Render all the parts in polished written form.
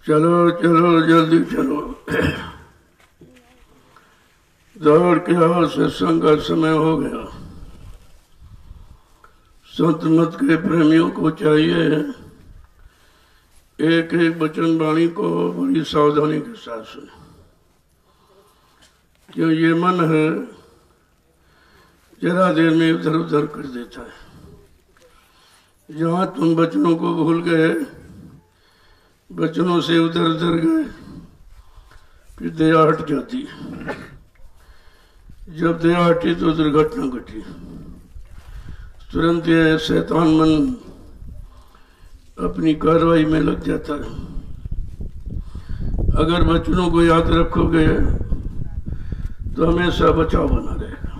चलो चलो जल्दी चलो, दौड़ के आओ, सत्संग का समय हो गया। संत मत के प्रेमियों को चाहिए एक एक वचन वाणी को बड़ी सावधानी के साथ सुने, क्यों ये मन है जरा देर में इधर उधर कर देता है। जहाँ तुम वचनों को भूल गए, वचनों से उधर उधर गए, फिर दया हट जाती है। जब दया हटी तो दुर्घटना घटी, तुरंत ये शैतान मन अपनी कार्रवाई में लग जाता है। अगर वचनों को याद रखोगे तो हमेशा बचाव बना रहेगा।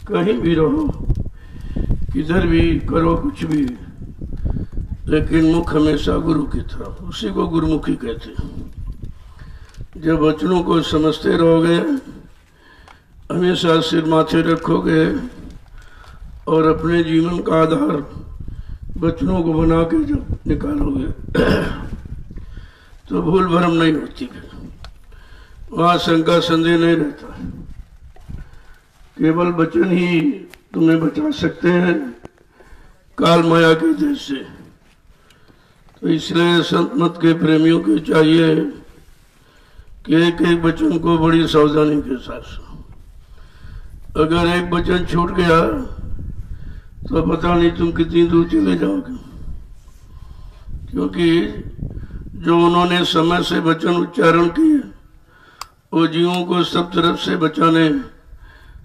कहीं भी रहो, किधर भी करो कुछ भी, लेकिन मुख हमेशा गुरु की तरफ, उसी को गुरुमुखी कहते हैं। जब वचनों को समझते रहोगे, हमेशा सिर माथे रखोगे और अपने जीवन का आधार वचनों को बना के जब निकालोगे तो भूल भरम नहीं होती, वहाँ शंका संदेह नहीं रहता। केवल वचन ही तुम्हें बचा सकते हैं काल माया के देश से। तो इसलिए संत मत के प्रेमियों को चाहिए कि एक एक वचन को बड़ी सावधानी के साथ सुनो। अगर एक वचन छूट गया तो पता नहीं तुम कितनी दूर चले जाओगे, क्योंकि जो उन्होंने समय से वचन उच्चारण किए वो जीवों को सब तरफ से बचाने,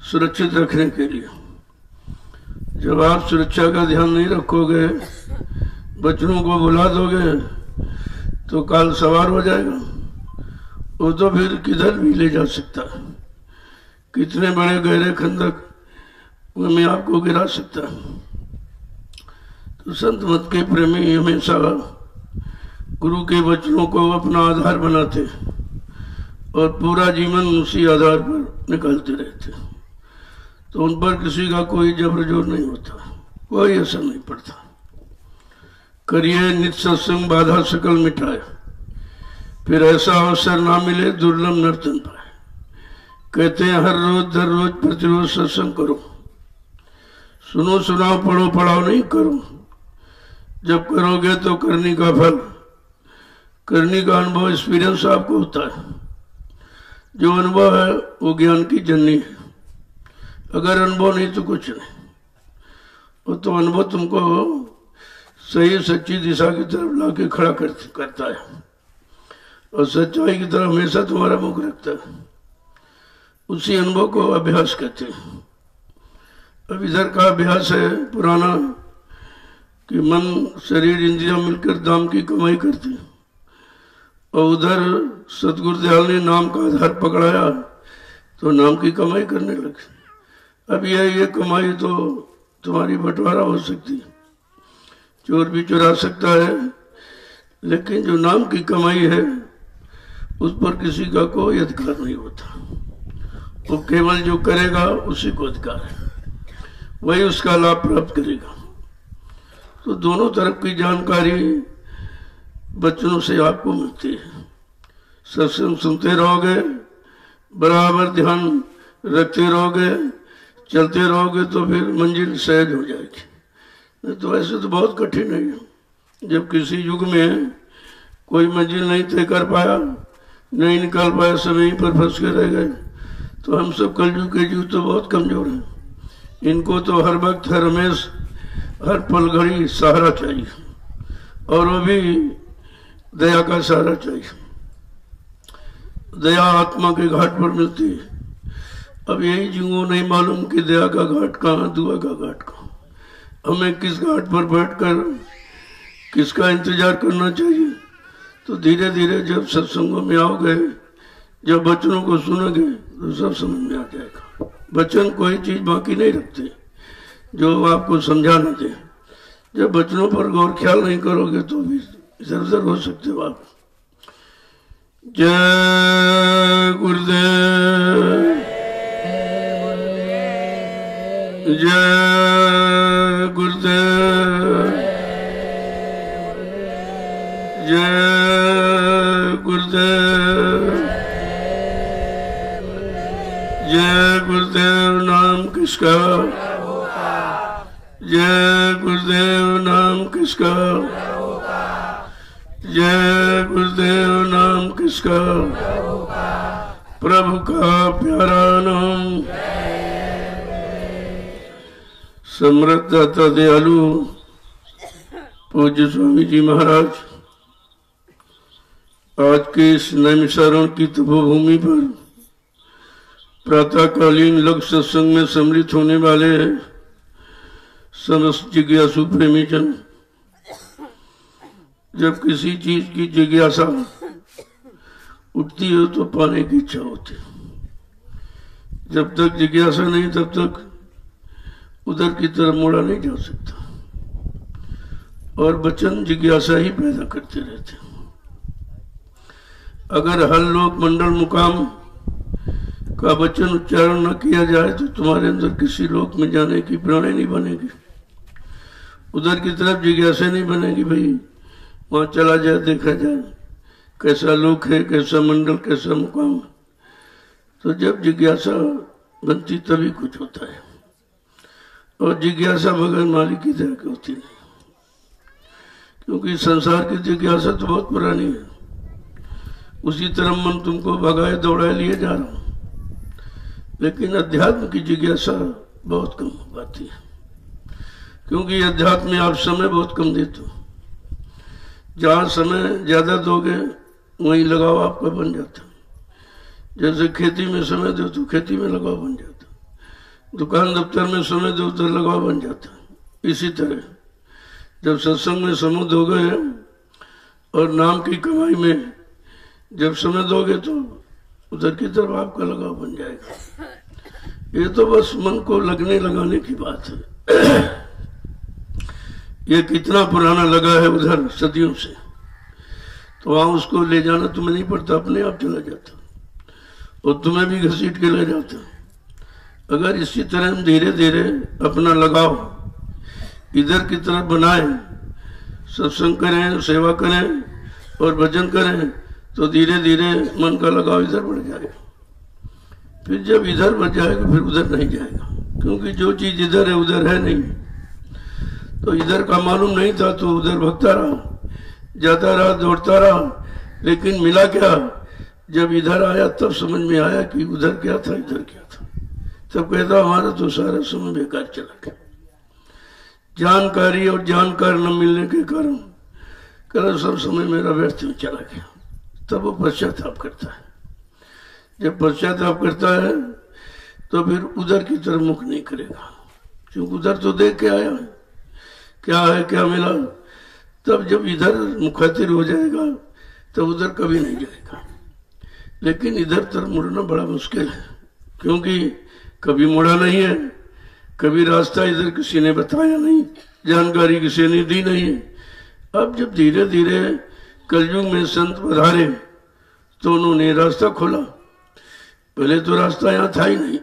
सुरक्षित रखने के लिए। जब आप सुरक्षा का ध्यान नहीं रखोगे, वचनों को भुला दोगे, तो काल सवार हो जाएगा। वो तो फिर किधर भी ले जा सकता है, कितने बड़े गहरे खंडक में आपको गिरा सकता है। तो संत मत के प्रेमी हमेशा गुरु के वचनों को अपना आधार बनाते और पूरा जीवन उसी आधार पर निकालते रहते, तो उन पर किसी का कोई जबर जोर नहीं होता, कोई असर नहीं पड़ता। करिए नित्य सत्संग, बाधा सकल मिटाए, फिर ऐसा अवसर ना मिले दुर्लभ नर्तन पाए। कहते हैं हर रोज दर रोज प्रतिरोज सत्संग करो, सुनो सुनाओ पढ़ो पढ़ाओ नहीं करो। जब करोगे तो करने का फल, करने का अनुभव, एक्सपीरियंस आपको होता है। जो अनुभव है वो ज्ञान की जननी है। अगर अनुभव नहीं तो कुछ नहीं, वो तो अनुभव तुमको सही सच्ची दिशा की तरफ लाके खड़ा करता है और सच्चाई की तरफ हमेशा तुम्हारा मुख रखता है। उसी अनुभव को अभ्यास कहते हैं। अब इधर का अभ्यास है पुराना कि मन शरीर इंद्रियां मिलकर दाम की कमाई करती, और उधर सतगुरुदयाल ने नाम का आधार पकड़ाया तो नाम की कमाई करने लगे। अब ये कमाई तो तुम्हारी बंटवारा हो सकती है, चोर भी चुरा सकता है, लेकिन जो नाम की कमाई है उस पर किसी का कोई अधिकार नहीं होता। वो केवल जो करेगा उसी को अधिकार है, वही उसका लाभ प्राप्त करेगा। तो दोनों तरफ की जानकारी बच्चों से आपको मिलती है। सत्संग सुनते रहोगे, बराबर ध्यान रखते रहोगे, चलते रहोगे तो फिर मंजिल सहज हो जाएगी। नहीं तो ऐसे तो बहुत कठिन है। जब किसी युग में कोई मंजिल नहीं तय कर पाया, नहीं निकाल पाया, सब यहीं पर फंस के रह गए, तो हम सब कलयुग के जीव तो बहुत कमजोर हैं। इनको तो हर वक्त, हर रमेश, हर पल घड़ी सहारा चाहिए, और वो भी दया का सहारा चाहिए। दया आत्मा के घाट पर मिलती है। अब यही जीवों नहीं मालूम कि दया का घाट कहाँ, दुआ का घाट कहाँ। हमें किस घाट पर बैठकर किसका इंतजार करना चाहिए। तो धीरे धीरे जब सत्संगों में आओगे, जब वचनों को सुनोगे तो सब समझ में आ जाएगा। वचन कोई चीज बाकी नहीं रखते जो आपको समझा न दे। जब वचनों पर गौर ख्याल नहीं करोगे तो भी इधर उधर हो सकते हो आप। जय गुरुदेव, जय गुरुदेव, जय किसका? जय गुरुदेव नाम किसका? जय गुरुदेव नाम किसका? प्रभु का प्यारा नाम। समृद्ध दाता दयालु पूज्य स्वामी जी महाराज, आज के इस नैमिषारण्य की तपोभूमि पर प्रातःकालीन लघु सत्संग में सम्मिलित होने वाले समस्त जिज्ञासु प्रेमी जन, जब किसी चीज की जिज्ञासा उठती हो तो पाने की इच्छा होती है। जब तक जिज्ञासा नहीं तब तक उधर की तरफ मोड़ा नहीं जा सकता, और वचन जिज्ञासा ही पैदा करते रहते हैं। अगर हर लोक मंडल मुकाम का वचन उच्चारण न किया जाए तो तुम्हारे अंदर किसी लोक में जाने की प्रेरणा नहीं बनेगी, उधर की तरफ जिज्ञासा नहीं बनेगी। भाई वहां चला जाए, देखा जाए कैसा लोक है, कैसा मंडल, कैसा मुकाम। तो जब जिज्ञासा बनती तभी कुछ होता है, और जिज्ञासा बगैर मालिक की तरह की होती नहीं, क्योंकि संसार की जिज्ञासा तो बहुत पुरानी है। उसी तरह मन तुमको भगाए दौड़ाए लिए जा रहा हूं, लेकिन अध्यात्म की जिज्ञासा बहुत कम हो पाती है, क्योंकि अध्यात्म में आप समय बहुत कम देते हो। जहां समय ज्यादा दोगे वहीं लगाव आपका बन जाता है। जैसे खेती में समय दो तो खेती में लगाव बन जाता है, दुकान दफ्तर में समय दो तो लगाव बन जाता है। इसी तरह जब सत्संग में समय दोगे और नाम की कमाई में जब समय दोगे तो उधर की तरफ आपका लगाव बन जाएगा। ये तो बस मन को लगने लगाने की बात है। ये कितना पुराना लगा है उधर सदियों से, तो वहां उसको ले जाना तुम्हें नहीं पड़ता, अपने आप चला जाता, और तुम्हें भी घसीट के ले जाता। अगर इसी तरह हम धीरे धीरे अपना लगाव इधर की तरफ बनाए, सत्संग करें, सेवा करें और भजन करें, तो धीरे धीरे मन का लगाव इधर बढ़ जाएगा। फिर जब इधर बढ़ जाएगा फिर उधर नहीं जाएगा, क्योंकि जो चीज इधर है उधर है नहीं। तो इधर का मालूम नहीं था तो उधर भगता रहा, जाता रहा, दौड़ता रहा, लेकिन मिला क्या? जब इधर आया तब समझ में आया कि उधर क्या था, इधर क्या था। तब कहता हमारा तो सारा समय बेकार चला गया। जानकारी और जानकार न मिलने के कारण कहता सब समय मेरा व्यर्थ में चला गया। तब वो पश्चाताप करता है। जब पश्चाताप करता है तो फिर उधर की तरफ मुख नहीं करेगा, क्योंकि उधर तो देख के आया है क्या है, क्या मिला। तब जब इधर मुखातिर हो जाएगा तब उधर कभी नहीं जाएगा। लेकिन इधर तरफ मुड़ना बड़ा मुश्किल है, क्योंकि कभी मुड़ा नहीं है, कभी रास्ता इधर किसी ने बताया नहीं, जानकारी किसी ने दी नहीं है। अब जब धीरे धीरे कलयुग में संत पधारे तो उन्होंने रास्ता खोला। पहले तो रास्ता यहाँ था ही नहीं।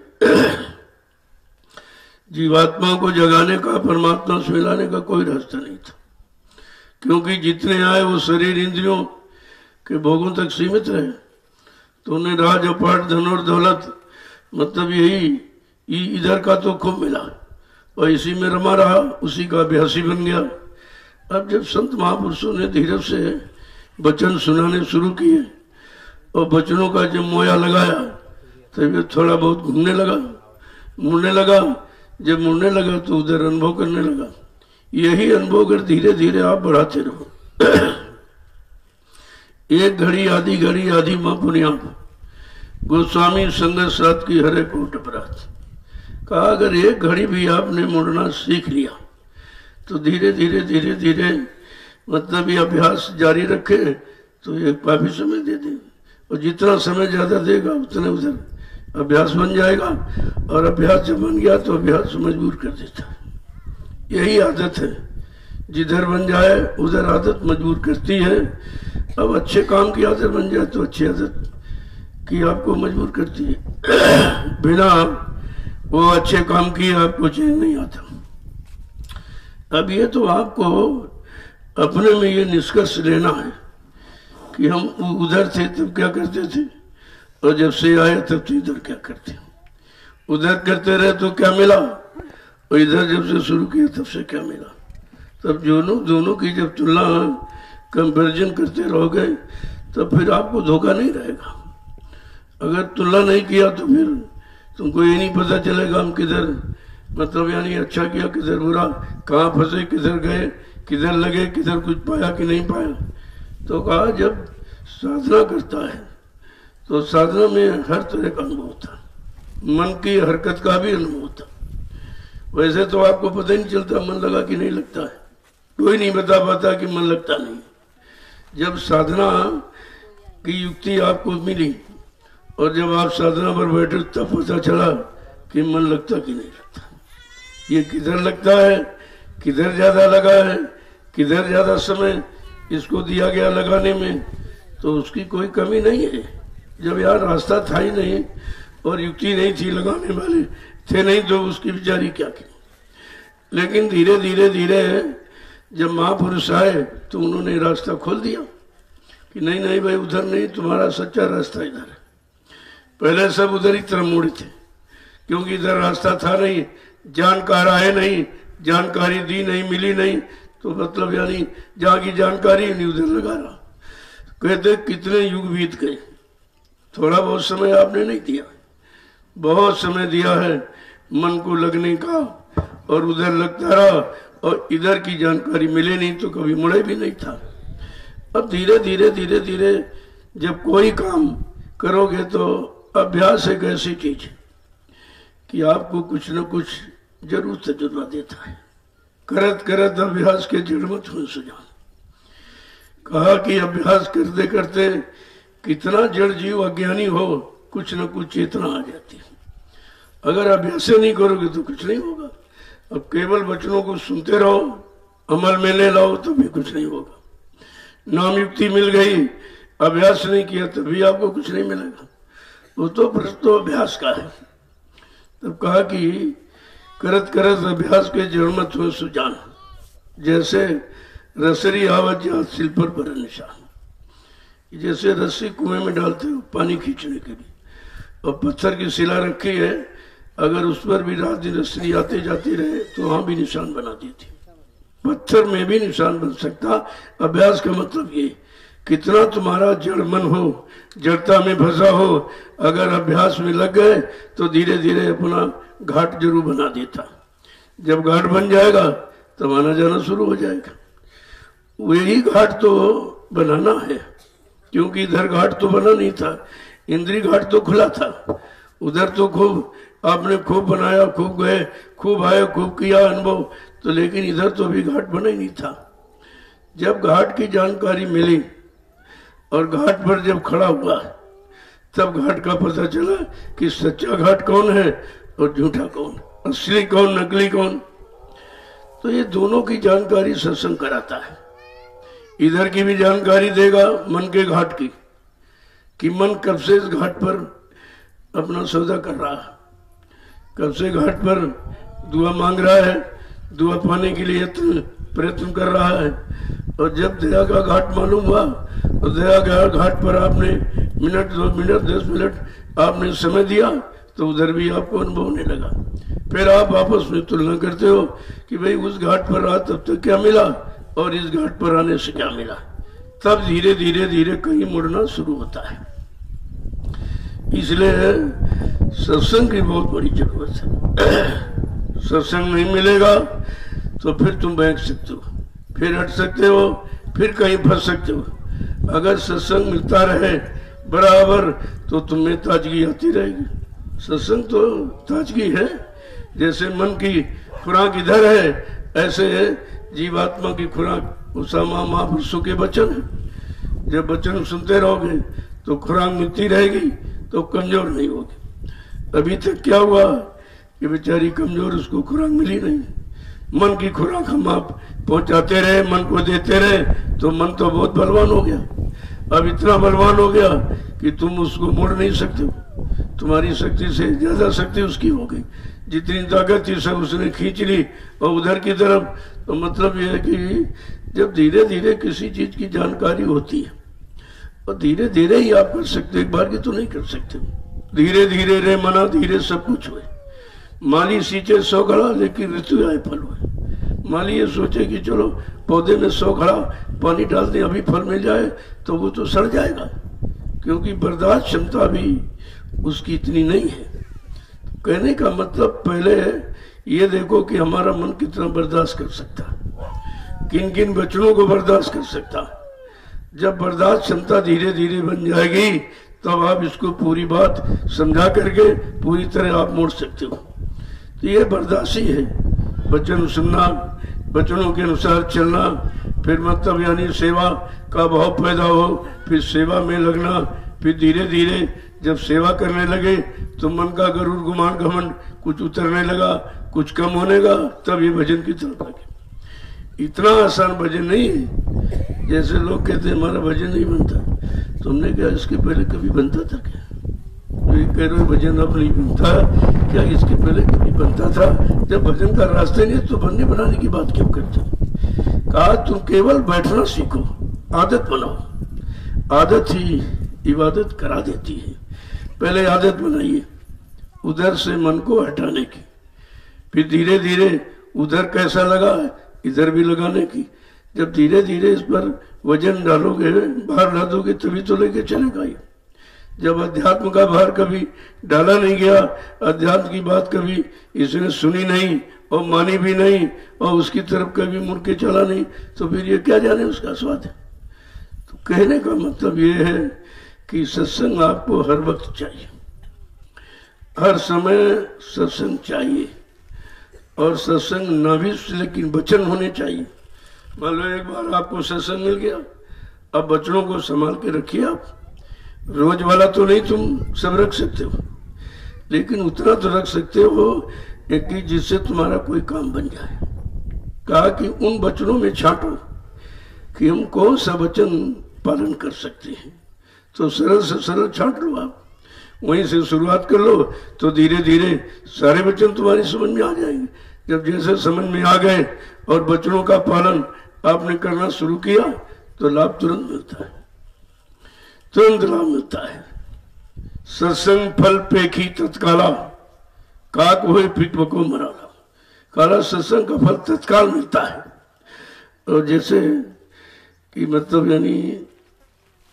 जीवात्मा को जगाने का, परमात्मा से मिलाने का कोई रास्ता नहीं था, क्योंकि जितने आए वो शरीर इंद्रियों के भोगों तक सीमित रहे। तो उन्हें राज अपाट धन और दौलत, मतलब यही इधर का तो खूब मिला और इसी में रमा रहा, उसी का अभ्यासी बन गया। अब जब संत महापुरुषों ने धीरे से वचन सुनाने शुरू किए और वचनों का जब मोया लगाया तब ये थोड़ा बहुत घूमने लगा, मुड़ने लगा। जब मुड़ने लगा तो उधर अनुभव करने लगा। यही अनुभव कर धीरे धीरे आप बढ़ाते रहो। एक घड़ी आधी माँ पुनिया, गोस्वामी संगत साथ की हरे कोट अपराध। कहा अगर एक घड़ी भी आपने मुड़ना सीख लिया तो धीरे धीरे धीरे धीरे मतलब ये अभ्यास जारी रखे तो ये काफी समय दे दे, और जितना समय ज्यादा देगा उतने उधर अभ्यास बन जाएगा। और अभ्यास जब बन गया तो अभ्यास मजबूर कर देता है। यही आदत है, जिधर बन जाए उधर आदत मजबूर करती है। अब अच्छे काम की आदत बन जाए तो अच्छी आदत की आपको मजबूर करती है। बिना वो अच्छे काम किए आपको चैन नहीं आता। अब ये तो आपको अपने में ये निष्कर्ष लेना है कि हम उधर थे तब क्या करते थे, और जब से आए तब तो इधर क्या करते। उधर करते रहे तो क्या मिला, और इधर जब से शुरू किया तब से क्या मिला। तब दोनों की जब तुलना कंपैरिजन करते रहोगे तब फिर आपको धोखा नहीं रहेगा। अगर तुलना नहीं किया तो फिर तुमको ये नहीं पता चलेगा हम किधर, मतलब यानी अच्छा किया किधर बुरा, कहाँ फंसे किधर गए, किधर लगे, किधर कुछ पाया कि नहीं पाया। तो कहा जब साधना करता है तो साधना में हर तरह का अनुभव होता, मन की हरकत का भी अनुभव होता। वैसे तो आपको पता ही नहीं चलता मन लगा कि नहीं लगता है, कोई नहीं बता पाता कि मन लगता नहीं। जब साधना की युक्ति आपको मिली और जब आप साधना पर बैठे तब पता चला कि मन लगता कि नहीं लगता, ये किधर लगता है, किधर ज्यादा लगा है, किधर ज्यादा समय इसको दिया गया लगाने में, तो उसकी कोई कमी नहीं है। जब यार रास्ता था ही नहीं और युक्ति नहीं थी, लगाने वाले थे नहीं, तो उसकी बेचारी क्या की। लेकिन धीरे धीरे धीरे जब महापुरुष आए तो उन्होंने रास्ता खोल दिया कि नहीं नहीं भाई उधर नहीं, तुम्हारा सच्चा रास्ता इधर है। पहले सब उधर ही तरफ मुड़े थे क्योंकि इधर रास्ता था नहीं, जानकार आए नहीं, जानकारी दी नहीं, मिली नहीं, तो मतलब यानी जहाँ की जानकारी नहीं उधर लगा रहा। कहते कितने युग बीत गए, थोड़ा बहुत समय आपने नहीं दिया, बहुत समय दिया है मन को लगने का, और उधर लगता रहा और इधर की जानकारी मिले नहीं तो कभी मुड़े भी नहीं था। अब धीरे धीरे धीरे धीरे जब कोई काम करोगे तो अभ्यास एक ऐसी चीज है कि आपको कुछ न कुछ जरूर तजुर्बा देता है। करत करत अभ्यास के जड़ मत हुए सुजान, कहा कि अभ्यास करते करते कितना जड़ जीव अज्ञानी हो कुछ न कुछ चेतना आ जाती है। अगर अभ्यास नहीं करोगे तो कुछ नहीं होगा। अब केवल वचनों को सुनते रहो, अमल में ले लाओ तो भी कुछ नहीं होगा। नाम युक्ति मिल गई, अभ्यास नहीं किया तभी आपको कुछ नहीं मिलेगा। वो तो प्रश्न तो अभ्यास का है। तब कहा कि करत करत अभ्यास के जड़ मत हुए सुजान, जैसे रसरी आवत जात सिल पर निशान। जैसे रस्सी कुएं में डालते हो पानी खींचने के लिए, और पत्थर की शिला रखी है, अगर उस पर भी रात दिन रस्सी आते जाती रहे तो वहां भी निशान बना देती। पत्थर में भी निशान बन सकता। अभ्यास का मतलब ये, कितना तुम्हारा जड़ मन हो, जड़ता में फंसा हो, अगर अभ्यास में लग गए तो धीरे धीरे अपना घाट जरूर बना देता। जब घाट बन जाएगा तब आना जाना शुरू हो जाएगा। वही घाट तो बनाना है, क्योंकि इधर घाट तो बना नहीं था, इंद्री घाट तो खुला था। उधर तो खूब आपने खूब बनाया, खूब गए, खूब आए, खूब किया अनुभव, तो लेकिन इधर तो भी घाट बना ही नहीं था। जब घाट की जानकारी मिली और घाट पर जब खड़ा हुआ तब घाट का पता चला कि सच्चा घाट कौन है और झूठा कौन, असली कौन, नकली कौन। तो ये दोनों की जानकारी सत्संग कराता है। इधर की भी जानकारी देगा मन के घाट की, कि मन कब से इस घाट पर अपना सौदा कर रहा है, कब से घाट पर दुआ मांग रहा है, दुआ पाने के लिए प्रयत्न कर रहा है। और जब दया का घाट मालूम हुआ तो दया का घाट पर आपने मिनट, 2 मिनट, 10 मिनट आपने समय दिया तो उधर भी आपको अनुभव होने लगा। फिर आप आपस में तुलना करते हो कि भाई उस घाट पर रहा तब तक क्या मिला और इस घाट पर आने से क्या मिला। तब धीरे धीरे धीरे कहीं मुड़ना शुरू होता है। इसलिए सत्संग की बहुत बड़ी जरूरत है। सत्संग नहीं मिलेगा तो फिर तुम बहक सकते हो, फिर हट सकते हो, फिर कहीं फंस सकते हो। अगर सत्संग मिलता रहे बराबर तो तुम्हें ताजगी आती रहेगी। सत्संग तो ताजगी है। जैसे मन की खुराक इधर है, ऐसे जीवात्मा की खुराक उसामा महापुरुषों के वचन है। जब वचन सुनते रहोगे तो खुराक मिलती रहेगी, तो कमजोर नहीं होगी। अभी तक क्या हुआ कि बेचारी कमजोर, उसको खुराक मिली नहीं। मन की खुराक हम आप पहुंचाते रहे, मन को देते रहे, तो मन तो बहुत बलवान हो गया। अब इतना बलवान हो गया कि तुम उसको मोड़ नहीं सकते। तुम्हारी शक्ति से ज्यादा शक्ति उसकी हो गई। जितनी ताकत थी सब उसने खींच ली और उधर की तरफ। तो मतलब यह है कि जब धीरे धीरे किसी चीज की जानकारी होती है और धीरे धीरे ही आप कर सकते, एक बार की तो नहीं कर सकते। धीरे धीरे रे मना धीरे सब कुछ हुए। माली सींचे 100 घड़ा लेकिन ऋतु आए फल हुए। माली ये सोचे कि चलो पौधे में 100 घड़ा पानी डाल दें अभी फल मिल जाए, तो वो तो सड़ जाएगा, क्योंकि बर्दाश्त क्षमता भी उसकी इतनी नहीं है। कहने का मतलब पहले ये देखो कि हमारा मन कितना बर्दाश्त कर सकता है, किन किन वचनों को बर्दाश्त कर सकता है। जब बर्दाश्त क्षमता धीरे धीरे बन जाएगी तब आप इसको पूरी बात समझा करके पूरी तरह आप मोड़ सकते हो। तो ये बर्दाश्त ही है, वचन सुनना, वचनों के अनुसार चलना, फिर मतलब यानी सेवा का भाव पैदा हो, फिर सेवा में लगना, फिर धीरे धीरे जब सेवा करने लगे तो मन का गरुड़ गुमान घमंड कुछ उतरने लगा, कुछ कम होने लगा, तब ये भजन की तरफ लगे। इतना आसान भजन नहीं है जैसे लोग कहते हैं हमारा भजन नहीं बनता। तुमने क्या इसके पहले कभी बनता था क्या? तो ये कह रहे भजन अब नहीं बनता, क्या इसके पहले कभी बनता था? जब भजन का रास्ते नहीं तो बनने बनाने की बात क्यों करते? कहा तुम केवल बैठना सीखो, आदत बनाओ, आदत ही इबादत करा देती है। पहले आदत बनाइए उधर से मन को हटाने की, फिर धीरे धीरे उधर कैसा लगा इधर भी लगाने की। जब धीरे धीरे इस पर वजन डालोगे, भार डालोगे, तभी तो लेके चलेगा ये। जब अध्यात्म का भार कभी डाला नहीं गया, अध्यात्म की बात कभी इसने सुनी नहीं और मानी भी नहीं और उसकी तरफ कभी मुड़ के चला नहीं, तो फिर ये क्या जाने उसका स्वाद है। तो कहने का मतलब ये है कि सत्संग आपको हर वक्त चाहिए, हर समय सत्संग चाहिए। और सत्संग ना भी लेकिन वचन होने चाहिए। मान लो एक बार आपको सत्संग मिल गया, अब वचनों को संभाल के रखिए। आप रोज वाला तो नहीं तुम सब रख सकते हो, लेकिन उतना तो रख सकते हो कि जिससे तुम्हारा कोई काम बन जाए। कहा कि उन वचनों में छांटो कि हम कौन सा वचन पालन कर सकते हैं, तो सरल से सरल छांट लो। आप वहीं से शुरुआत कर लो तो धीरे धीरे सारे वचन तुम्हारी समझ में आ जाएंगे। जब जैसे समझ में आ गए और वचनों का पालन आपने करना शुरू किया तो लाभ तुरंत मिलता है, तुरंत लाभ मिलता है। सत्संग फल पेखी तत्काला, काक हुए पिटव को मराला। काला सत्संग का फल तत्काल मिलता है। और जैसे कि मतलब यानी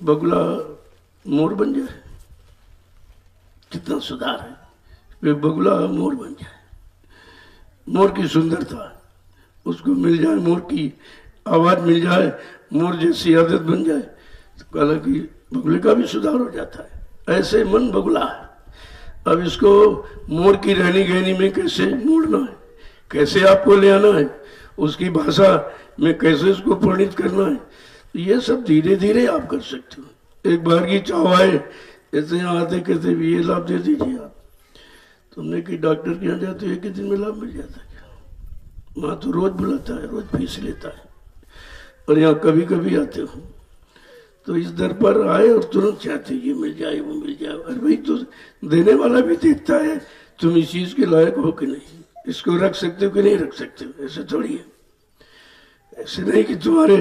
बगुला मोर बन जाए, कितना सुधार है। एक बगुला मोर बन जाए, मोर की सुंदरता उसको मिल जाए, मोर की आवाज मिल जाए, मोर जैसी आदत बन जाए, तो कहा कि बगुले का भी सुधार हो जाता है। ऐसे मन बगुला है। अब इसको मोर की रहनी गहनी में कैसे मोड़ना है, कैसे आपको ले आना है, उसकी भाषा में कैसे इसको परिणित करना है, ये सब धीरे धीरे आप कर सकते हो। एक बार की चाव आए, जैसे यहाँ आते कहते भी ये लाभ दे दीजिए आप। तुमने कि डॉक्टर के यहाँ जाते एक ही दिन में लाभ मिल जाता है क्या? वहाँ तो रोज बुलाता है, रोज फीस लेता है, और यहाँ कभी कभी आते हो तो इस दर पर आए और तुरंत चाहते ये मिल जाए वो मिल जाए। अरे भाई तो देने वाला भी देखता है तुम इस चीज के लायक हो कि नहीं, इसको रख सकते हो कि नहीं रख सकते हो। ऐसे थोड़ी है, ऐसे नहीं कि तुम्हारे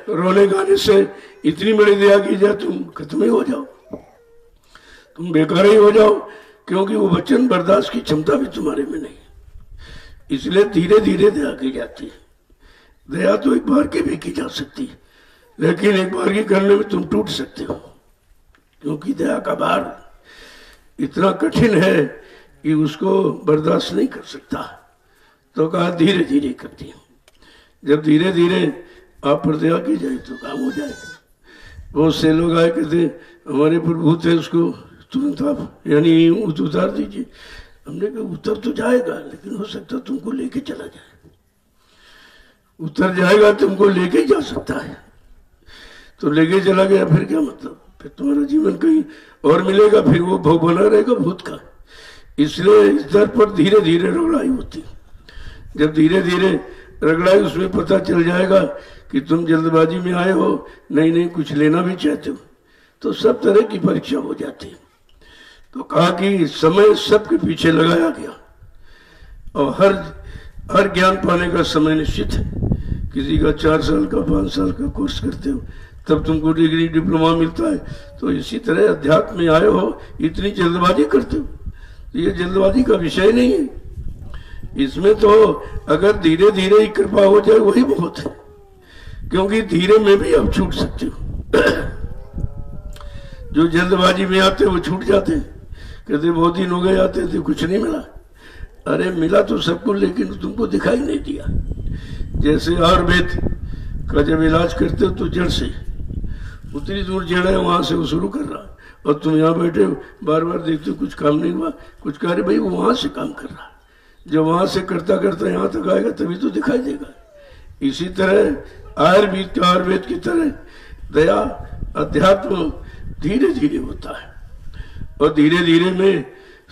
रोने गाने से इतनी बड़ी दया की जाए तुम खत्म ही हो जाओ, तुम बेकार ही हो जाओ, क्योंकि वो वचन बर्दाश्त की क्षमता भी तुम्हारे में नहीं। इसलिए धीरे धीरे दया की जाती है। दया तो एक बार की भी की जा सकती है, लेकिन एक बार की करने में तुम टूट सकते हो, क्योंकि दया का भार इतना कठिन है कि उसको बर्दाश्त नहीं कर सकता। तो कहा धीरे धीरे करती है। जब धीरे धीरे आप पर दया की जाए तो काम हो जाएगा। बहुत से लोग आए कहते हमारे पर भूत है, उसको तुरंत आप यानी उतार दीजिए। हमने कहा उतर तो जाएगा, लेकिन हो सकता तुमको लेके चला जाए। उतर जाएगा, तुमको लेके जा सकता है, तो लेके चला गया फिर क्या मतलब, फिर तुम्हारा जीवन कहीं और मिलेगा, फिर वो भोग बना रहेगा भूत का। इसलिए इस दर पर धीरे धीरे रगड़ाई होती। जब धीरे धीरे रगड़ाई, उसमें पता चल जाएगा कि तुम जल्दबाजी में आए हो, नहीं कुछ लेना भी चाहते हो, तो सब तरह की परीक्षा हो जाती है। तो कहा कि समय सबके पीछे लगाया गया, और हर ज्ञान पाने का समय निश्चित है। किसी का 4 साल का 5 साल का कोर्स करते हो तब तुमको डिग्री डिप्लोमा मिलता है, तो इसी तरह अध्यात्म में आए हो, इतनी जल्दबाजी करते हो। तो ये जल्दबाजी का विषय नहीं है। इसमें तो अगर धीरे धीरे ही कृपा हो जाए वही बहुत है, क्योंकि धीरे में भी आप छूट सकते हो। जो जल्दबाजी में आते वो छूट जाते, कहते बहुत दिन हो गए आते थे कुछ नहीं मिला। अरे मिला तो सबको, लेकिन तुमको दिखाई नहीं दिया। जैसे आयुर्वेद का जब इलाज करते हो तो जड़ से, उतनी दूर जड़ है वहां से वो शुरू कर रहा है, और तुम यहाँ बैठे हो बार बार देखते हो कुछ काम नहीं हुआ, कुछ कार्य भाई वो वहां से काम कर रहा है। जब वहां से करता करता यहाँ तक आएगा तभी तो दिखाई देगा। इसी तरह आयुर्वेद की तरह दया अध्यात्म धीरे धीरे होता है, और धीरे धीरे में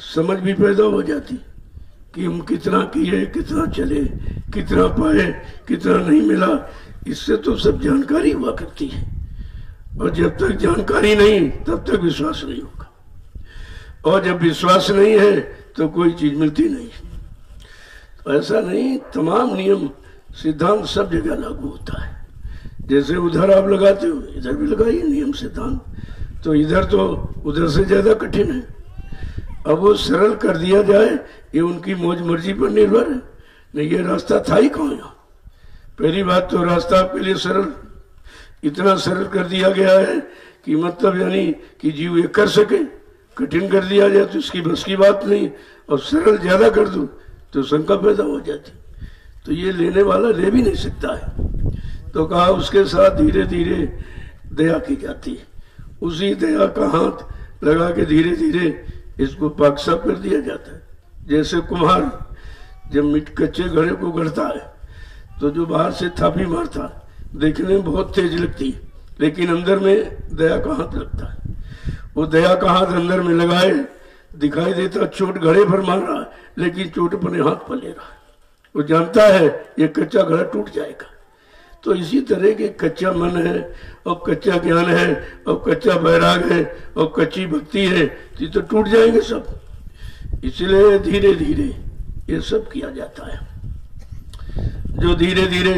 समझ भी पैदा हो जाती कि हम कितना किए, कितना चले, कितना पाए, कितना नहीं मिला। इससे तो सब जानकारी हुआ करती है, और जब तक जानकारी नहीं तब तक विश्वास नहीं होगा, और जब विश्वास नहीं है तो कोई चीज मिलती नहीं। तो ऐसा नहीं, तमाम नियम सिद्धांत सब जगह लागू होता है। जैसे उधर आप लगाते हो इधर भी लगाइए नियम सिद्धांत, तो इधर तो उधर से ज्यादा कठिन है। अब वो सरल कर दिया जाए ये उनकी मौज मर्जी पर निर्भर है। नहीं, ये रास्ता था ही कहाँ यहाँ। पहली बात तो रास्ता आपके लिए सरल, इतना सरल कर दिया गया है कि मतलब यानी कि जीव ये कर सके। कठिन कर दिया जाए तो इसकी बस की बात नहीं, और सरल ज्यादा कर दो तो शंका पैदा हो जाती। तो ये लेने वाला ले भी नहीं सकता है। तो कहा उसके साथ धीरे धीरे दया की जाती है। उसी दया का हाथ लगा के धीरे धीरे इसको पाक साफ कर दिया जाता है। जैसे कुम्हार जब मिट कच्चे घड़े को गढ़ता है तो जो बाहर से थापी मारता है देखने में बहुत तेज लगती है, लेकिन अंदर में दया का हाथ लगता है। वो दया का हाथ अंदर में लगाए दिखाई देता चोट घड़े पर मार रहा है, लेकिन चोट अपने हाथ पर ले रहा है। वो जानता है ये कच्चा घड़ा टूट जाएगा। तो इसी तरह के कच्चा मन है, और कच्चा ज्ञान है, और कच्चा बैराग है, और कच्ची भक्ति है, तो टूट जाएंगे सब। इसलिए धीरे धीरे ये सब किया जाता है। जो धीरे धीरे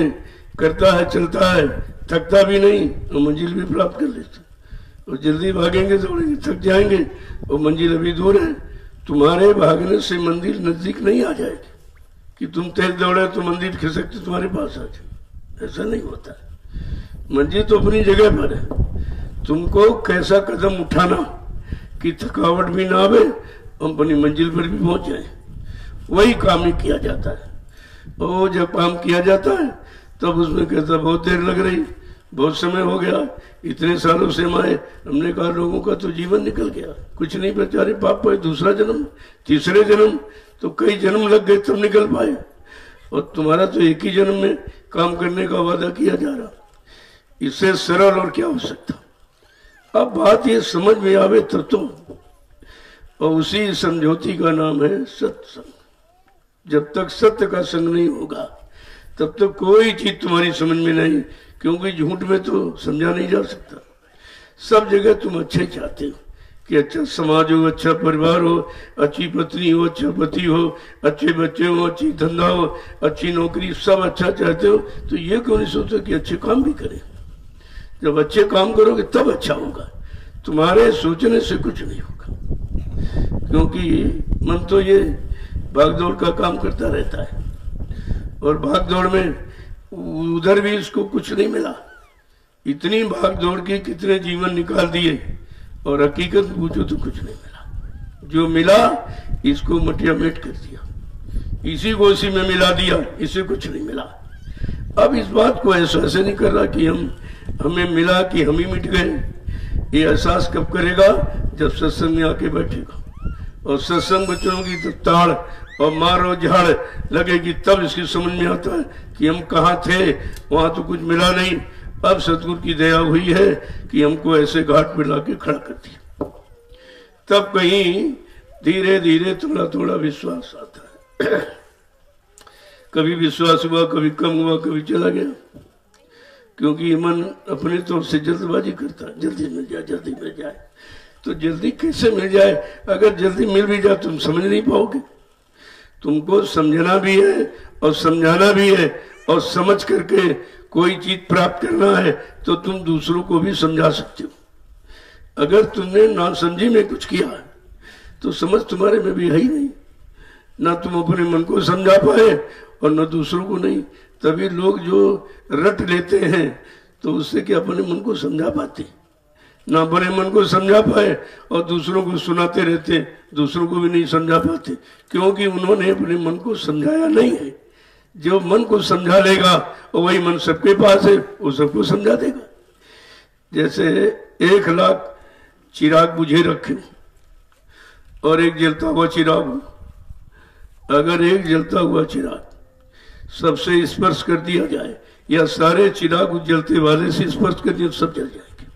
करता है, चलता है, थकता भी नहीं और मंजिल भी प्राप्त कर लेता। और जल्दी भागेंगे दौड़ेंगे थक जाएंगे, और मंजिल अभी दूर है। तुम्हारे भागने से मंदिर नजदीक नहीं आ जाएगी कि तुम तेज दौड़े तो मंदिर खिसकते तुम्हारे पास आ जाए, ऐसा नहीं होता है। मंजिल तो अपनी जगह पर है। तुमको कैसा कदम उठाना कि थकावट भी ना आवे, अपनी मंजिल पर भी पहुंच जाए, वही काम ही किया जाता है। और जब काम किया जाता है तब उसमें कहता बहुत देर लग रही, बहुत समय हो गया, इतने सालों से माए। हमने कहा लोगों का तो जीवन निकल गया, कुछ नहीं बेचारे पाप पाए, दूसरा जन्म, तीसरे जन्म, तो कई जन्म लग गए तब निकल पाए। और तुम्हारा तो एक ही जन्म में काम करने का वादा किया जा रहा, इससे सरल और क्या हो सकता। अब बात ये समझ में आवे तब तो, और उसी समझौती का नाम है सत्संग। जब तक सत्य का संग नहीं होगा तब तक कोई चीज तुम्हारी समझ में नहीं, क्योंकि झूठ में तो समझा नहीं जा सकता। सब जगह तुम अच्छे चाहते हो कि अच्छा समाज हो, अच्छा परिवार हो, अच्छी पत्नी हो, अच्छा पति हो, अच्छे बच्चे हो, अच्छी धंधा हो, अच्छी नौकरी, सब अच्छा चाहते हो। तो ये क्यों नहीं सोचते कि अच्छे काम भी करें। जब अच्छे काम करोगे तब अच्छा होगा, तुम्हारे सोचने से कुछ नहीं होगा। क्योंकि मन तो ये भागदौड़ का काम करता रहता है, और भागदौड़ में उधर भी इसको कुछ नहीं मिला। इतनी भागदौड़ की कितने जीवन निकाल दिए, और हकीकत पूछो तो कुछ नहीं मिला। जो मिला इसको मटिया मेट कर दिया, इसी को इसी में मिला दिया, इसे कुछ नहीं मिला। अब इस बात को एहसास नहीं कर रहा कि हमें मिला कि हम ही मिट गए। ये एहसास कब करेगा? जब सत्संग में आके बैठेगा, और सत्संग बच्चों की तब ताड़ और मारो झाड़ लगेगी, तब इसकी समझ में आता है कि हम कहाँ थे, वहां तो कुछ मिला नहीं। अब सतगुरु की दया हुई है कि हमको ऐसे घाट पे लाके खड़ा कर दिया। तब कहीं धीरे धीरे थोड़ा थोड़ा विश्वास आता है। कभी विश्वास हुआ, कभी कम हुआ, कभी चला गया, क्योंकि मन अपने तौर से जल्दबाजी करता है, जल्दी मिल जाए, जल्दी मिल जाए। तो जल्दी कैसे मिल जाए? अगर जल्दी मिल भी जाए तुम समझ नहीं पाओगे। तुमको समझना भी है और समझाना भी है, और समझ करके कोई चीज प्राप्त करना है तो तुम दूसरों को भी समझा सकते हो। अगर तुमने ना समझी में कुछ किया तो समझ तुम्हारे में भी है ही नहीं, ना तुम अपने मन को समझा पाए और न दूसरों को नहीं। तभी लोग जो रट लेते हैं तो उससे क्या अपने मन को समझा पाते, ना अपने मन को समझा पाए और दूसरों को सुनाते रहते, दूसरों को भी नहीं समझा पाते, क्योंकि उन्होंने अपने मन को समझाया नहीं है। जो मन को समझा लेगा और वही मन सबके पास है, वो सबको समझा देगा। जैसे 1,00,000 चिराग बुझे रखे और एक जलता हुआ चिराग हो, अगर एक जलता हुआ चिराग सबसे स्पर्श कर दिया जाए या सारे चिराग उस जलते वाले से स्पर्श कर दिया, सब जल जाएंगे।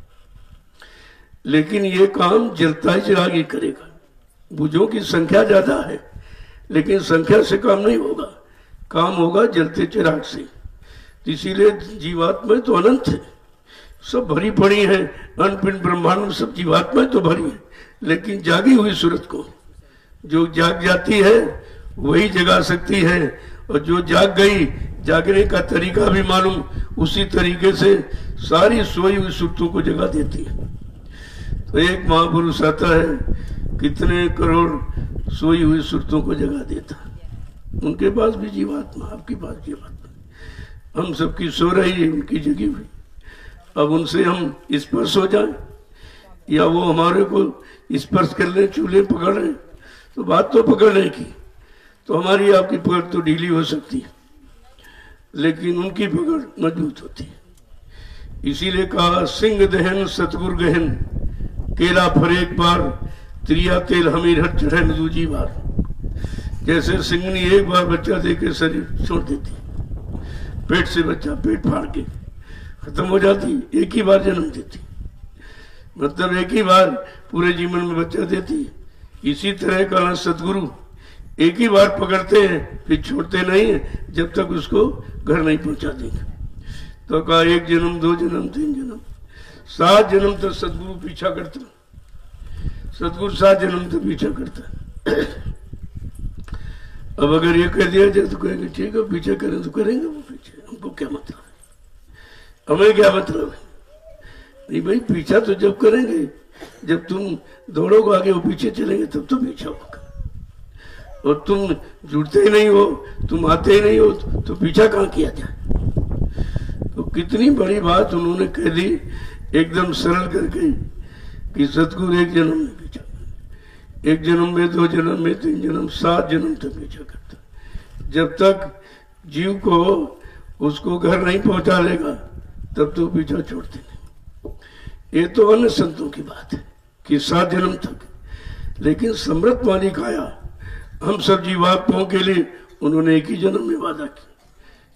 लेकिन ये काम जलता ही चिराग ही करेगा। बुझों की संख्या ज्यादा है, लेकिन संख्या से काम नहीं होगा, काम होगा जलते चिराग से। इसीलिए जीवात्मा तो अनंत है, सब भरी पड़ी है, अनपिंड ब्रह्मांड में सब जीवात्मा तो भरी है, लेकिन जागी हुई सूरत को जो जाग जाती है वही जगा सकती है, और जो जाग गई, जागने का तरीका भी मालूम, उसी तरीके से सारी सोई हुई सूरतों को जगा देती है। तो एक महापुरुष आता है, कितने करोड़ सोई हुई सूरतों को जगा देता। उनके पास भी जीवात्मा, आपके पास जीवात्मा, हम सबकी सो रही है, उनकी जगी हुई। अब उनसे हम स्पर्श हो जाए या वो हमारे को स्पर्श कर ले, चूल्हे पकड़ रहे, तो बात तो पकड़ने की, तो हमारी आपकी पकड़ तो ढीली हो सकती है, लेकिन उनकी पकड़ मजबूत होती है। इसीलिए कहा, सिंह दहन सतगुर गहन, केला फरेक बार, त्रिया तेल हमीर हट चढ़े दूजी बार। जैसे सिंगनी एक बार बच्चा देके शरीर छोड़ देती, पेट से बच्चा पेट फाड़ के खत्म हो जाती, एक ही बार जन्म देती, मतलब एक ही बार पूरे जीवन में बच्चा देती। इसी तरह का सतगुरु एक ही बार पकड़ते हैं, फिर छोड़ते नहीं है जब तक उसको घर नहीं पहुंचा देंगे। तो कहा, 1 जन्म 2 जन्म 3 जन्म 7 जन्म तक सतगुरु पीछा करता, सतगुरु 7 जन्म तक पीछा करता। अब अगर ये कह दिया जाए तो कहेंगे ठीक है, पीछे करें तो करेंगे वो पीछे, हमको क्या मतलब है, हमें क्या मतलब है। नहीं भाई, पीछा तो जब करेंगे जब तुम दौड़ोगे आगे, वो पीछे चलेंगे तब तो पीछा होगा। और तुम जुड़ते ही नहीं हो, तुम आते ही नहीं हो, तो पीछा कहाँ किया जाए। तो कितनी बड़ी बात उन्होंने कह दी एकदम सरल करके कि सतगुरु 1 जन्म में पीछा, 1 जन्म में 2 जन्म में 3 जन्म 7 जन्म तक पीछा करता। जब तक जीव को उसको घर नहीं पहुंचा लेगा तब तो पीछा छोड़ते नहीं। ये तो अन्य संतों की बात है कि 7 जन्म तक, लेकिन समृत मालिक आया हम सब जीवात्माओं के लिए, उन्होंने एक ही जन्म में वादा किया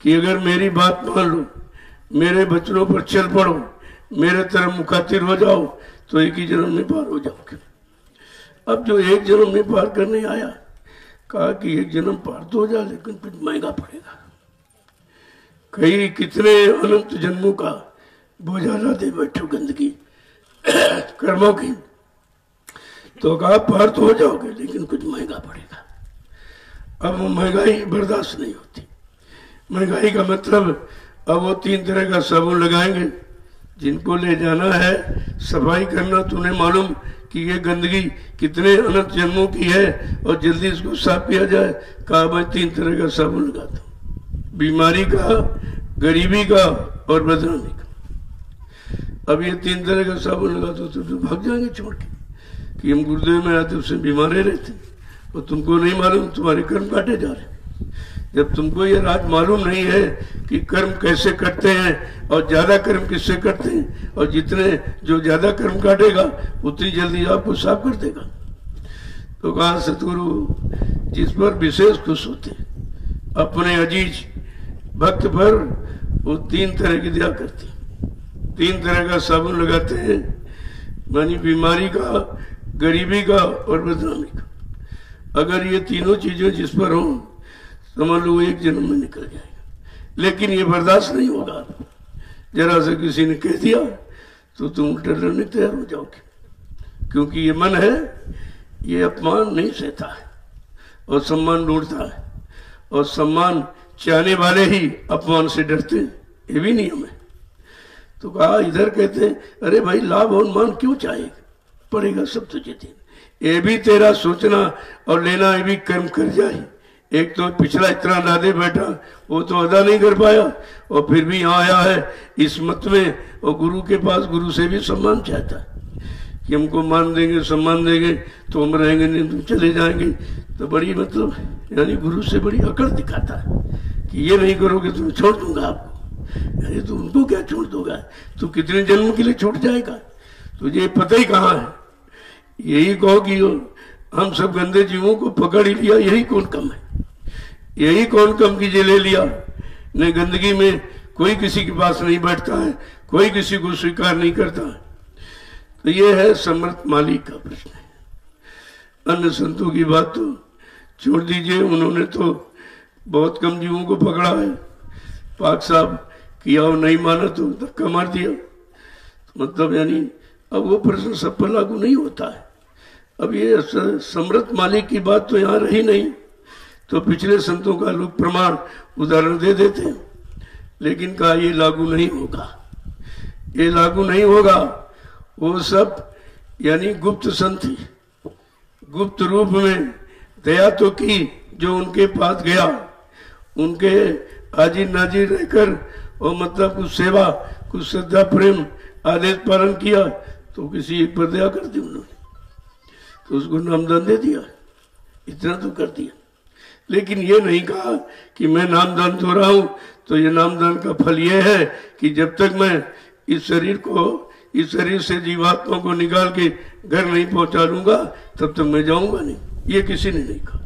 कि अगर मेरी बात मान लो, मेरे वचनों पर चल पड़ो, मेरे तरफ मुखातिर हो जाओ, तो एक ही जन्म में पार हो जाओगे। अब जो 1 जन्म में पार करने आया, कहा कि 1 जन्म पार तो हो जाए, लेकिन फिर महंगा पड़ेगा, कई कितने अनंत जन्मों का बोझा लादे बैठो गंदगी कर्मों की। तो कहा पार तो हो जाओगे, लेकिन कुछ महंगा पड़ेगा। अब वो महंगाई बर्दाश्त नहीं होती। महंगाई का मतलब, अब वो 3 तरह का साबुन लगाएंगे, जिनको ले जाना है सफाई करना, तो उन्हें मालूम कि ये गंदगी कितने अनंत जन्मों की है और जल्दी इसको साफ किया जाए। कहा मैं 3 तरह का साबुन लगाता हूँ, बीमारी का, गरीबी का और बदनामी का। अब ये 3 तरह का साबुन लगाते हो तो भाग जाएंगे छोड़ के कि हम गुरुदेव में आते उससे बीमारे रहते, और तुमको नहीं मालूम तुम्हारे कर्म काटे जा रहे। जब तुमको ये राज मालूम नहीं है कि कर्म कैसे कटते हैं और ज्यादा कर्म किससे करते हैं, और जितने जो ज्यादा कर्म काटेगा उतनी जल्दी आपको साफ कर देगा। तो कहा सतगुरु जिस पर विशेष खुश होते अपने अजीज भक्त पर, वो 3 तरह की दया करती, 3 तरह का साबुन लगाते हैं, मानी बीमारी का, गरीबी का और बदनामी का। अगर ये तीनों चीजें जिस पर हो, समझ लो 1 जन्म में निकल जाएगा। लेकिन ये बर्दाश्त नहीं होगा, जरा से किसी ने कह दिया तो तुम उल्टा लड़ने तैयार हो जाओगे, क्योंकि ये मन है, ये अपमान नहीं सहता है और सम्मान ढूंढता है, और सम्मान चाहने वाले ही अपमान से डरते हैं, ये भी नियम है। तो कहा इधर कहते हैं अरे भाई लाभ और मान क्यों चाहेगा, पड़ेगा सब तुझे दिन, ये भी तेरा सोचना और लेना, ये भी कर्म कर जाए। एक तो पिछला इतना लादे बैठा, वो तो अदा नहीं कर पाया, और फिर भी यहाँ आया है इस मत में, और गुरु के पास गुरु से भी सम्मान चाहता है कि हमको मान देंगे, सम्मान देंगे तो हम रहेंगे, नहीं तुम चले जाएंगे। तो बड़ी मतलब यानी गुरु से बड़ी अकड़ दिखाता है कि ये नहीं करोगे तो छोड़ दूंगा आपको। यानी तू उनको क्या छोड़ दोगा, तू कितने जन्म के लिए छूट जाएगा, तुझे पता ही कहाँ है। यही कहो कि हम सब गंदे जीवों को पकड़ ही लिया, यही कौन कम है, यही कौन कम कीजिए ले लिया। न गंदगी में कोई किसी के पास नहीं बैठता है, कोई किसी को स्वीकार नहीं करता है। तो ये है समर्थ मालिक का प्रश्न है। अन्य संतों की बात तो छोड़ दीजिए, उन्होंने तो बहुत कम जीवों को पकड़ा है। पाक साहब किया और नहीं माना तो धक्का मार दिया। मतलब यानी अब वो प्रश्न सब पर लागू नहीं होता है। अब ये समर्थ मालिक की बात तो यहाँ रही नहीं, तो पिछले संतों का लोग प्रमाण उदाहरण दे देते हैं, लेकिन कहा ये लागू नहीं होगा, ये लागू नहीं होगा। वो सब यानी गुप्त संत ही, गुप्त रूप में दया तो की, जो उनके पास गया उनके हाजिर नाजिर रहकर और मतलब कुछ सेवा, कुछ श्रद्धा प्रेम आदेश पालन किया, तो किसी एक पर दया कर दी उन्होंने, तो उसको नामदान दे दिया, इतना तो कर दिया। लेकिन ये नहीं कहा कि मैं नामदान दे रहा हूं तो ये नामदान का फल ये है कि जब तक मैं इस शरीर से जीवात्मा को निकाल के घर नहीं पहुंचा लूंगा तब तक मैं जाऊंगा नहीं, ये किसी ने नहीं कहा।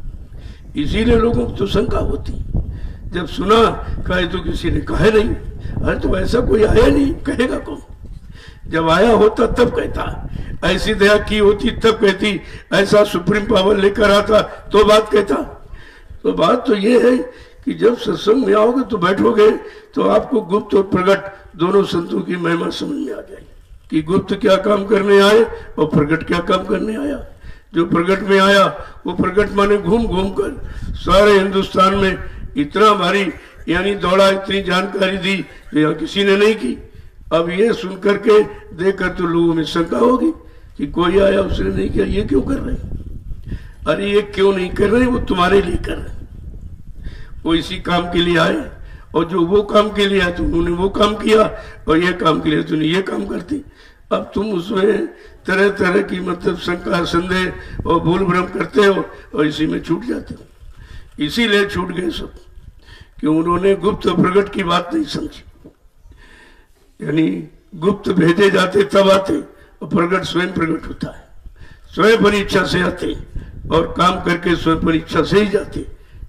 इसीलिए लोगों को तो शंका होती, जब सुना कहे तो किसी ने कहा नहीं, अरे तो ऐसा कोई आया नहीं, कहेगा कौन। जब आया होता तब कहता, ऐसी दया की होती तब कहती, ऐसा सुप्रीम पावर लेकर आता तो बात कहता। तो बात तो ये है कि जब सत्संग में आओगे तो बैठोगे तो आपको गुप्त और प्रकट दोनों संतों की महिमा समझ में आ जाएगी कि गुप्त क्या काम करने आए और प्रकट क्या काम करने आया। जो प्रकट में आया वो प्रकट माने घूम घूम कर सारे हिंदुस्तान में इतना भारी यानी दौड़ा, इतनी जानकारी दी जो यहाँ किसी ने नहीं की। अब ये सुन करके देखकर तो लोगों में शंका होगी कि कोई आया उसने नहीं किया, ये क्यों कर रहे, अरे ये क्यों नहीं कर रहे, वो तुम्हारे लिए कर रहे, वो इसी काम के लिए आए, और जो वो काम के लिए आए तो उन्होंने वो काम किया, और ये काम के लिए तूने ये काम करती। अब तुम उसमें तरह तरह की मतलब शंका संदेह और भूल भ्रम करते हो और इसी में छूट जाते हो। इसीलिए छूट गए सब कि उन्होंने गुप्त प्रकट की बात नहीं समझी। यानी गुप्त भेजे जाते तब आते और प्रकट स्वयं प्रकट होता है, स्वयं पर इच्छा से आते और काम करके स्वयं पर इच्छा से ही जाते।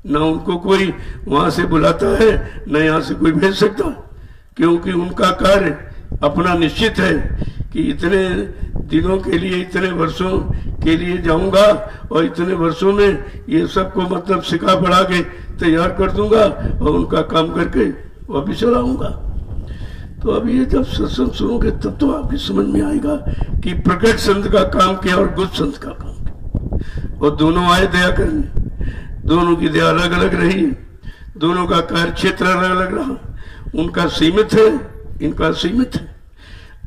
ना उनको कोई वहां से बुलाता है न यहाँ से कोई भेज सकता, क्योंकि उनका कार्य अपना निश्चित है कि इतने दिनों के लिए, इतने वर्षों के लिए जाऊंगा और इतने वर्षों में ये सबको मतलब सिखा पढ़ा के तैयार कर दूंगा और उनका काम करके वापिस चलाऊंगा। तो अब ये जब सत्संग सुनोगे तब तो आपकी समझ में आएगा कि प्रकट संत का काम किया और गुप्त संत का काम किया, और दोनों आए दया करने। दोनों की दया अलग अलग रही, दोनों का कार्य क्षेत्र अलग अलग रहा। उनका सीमित है, इनका सीमित है।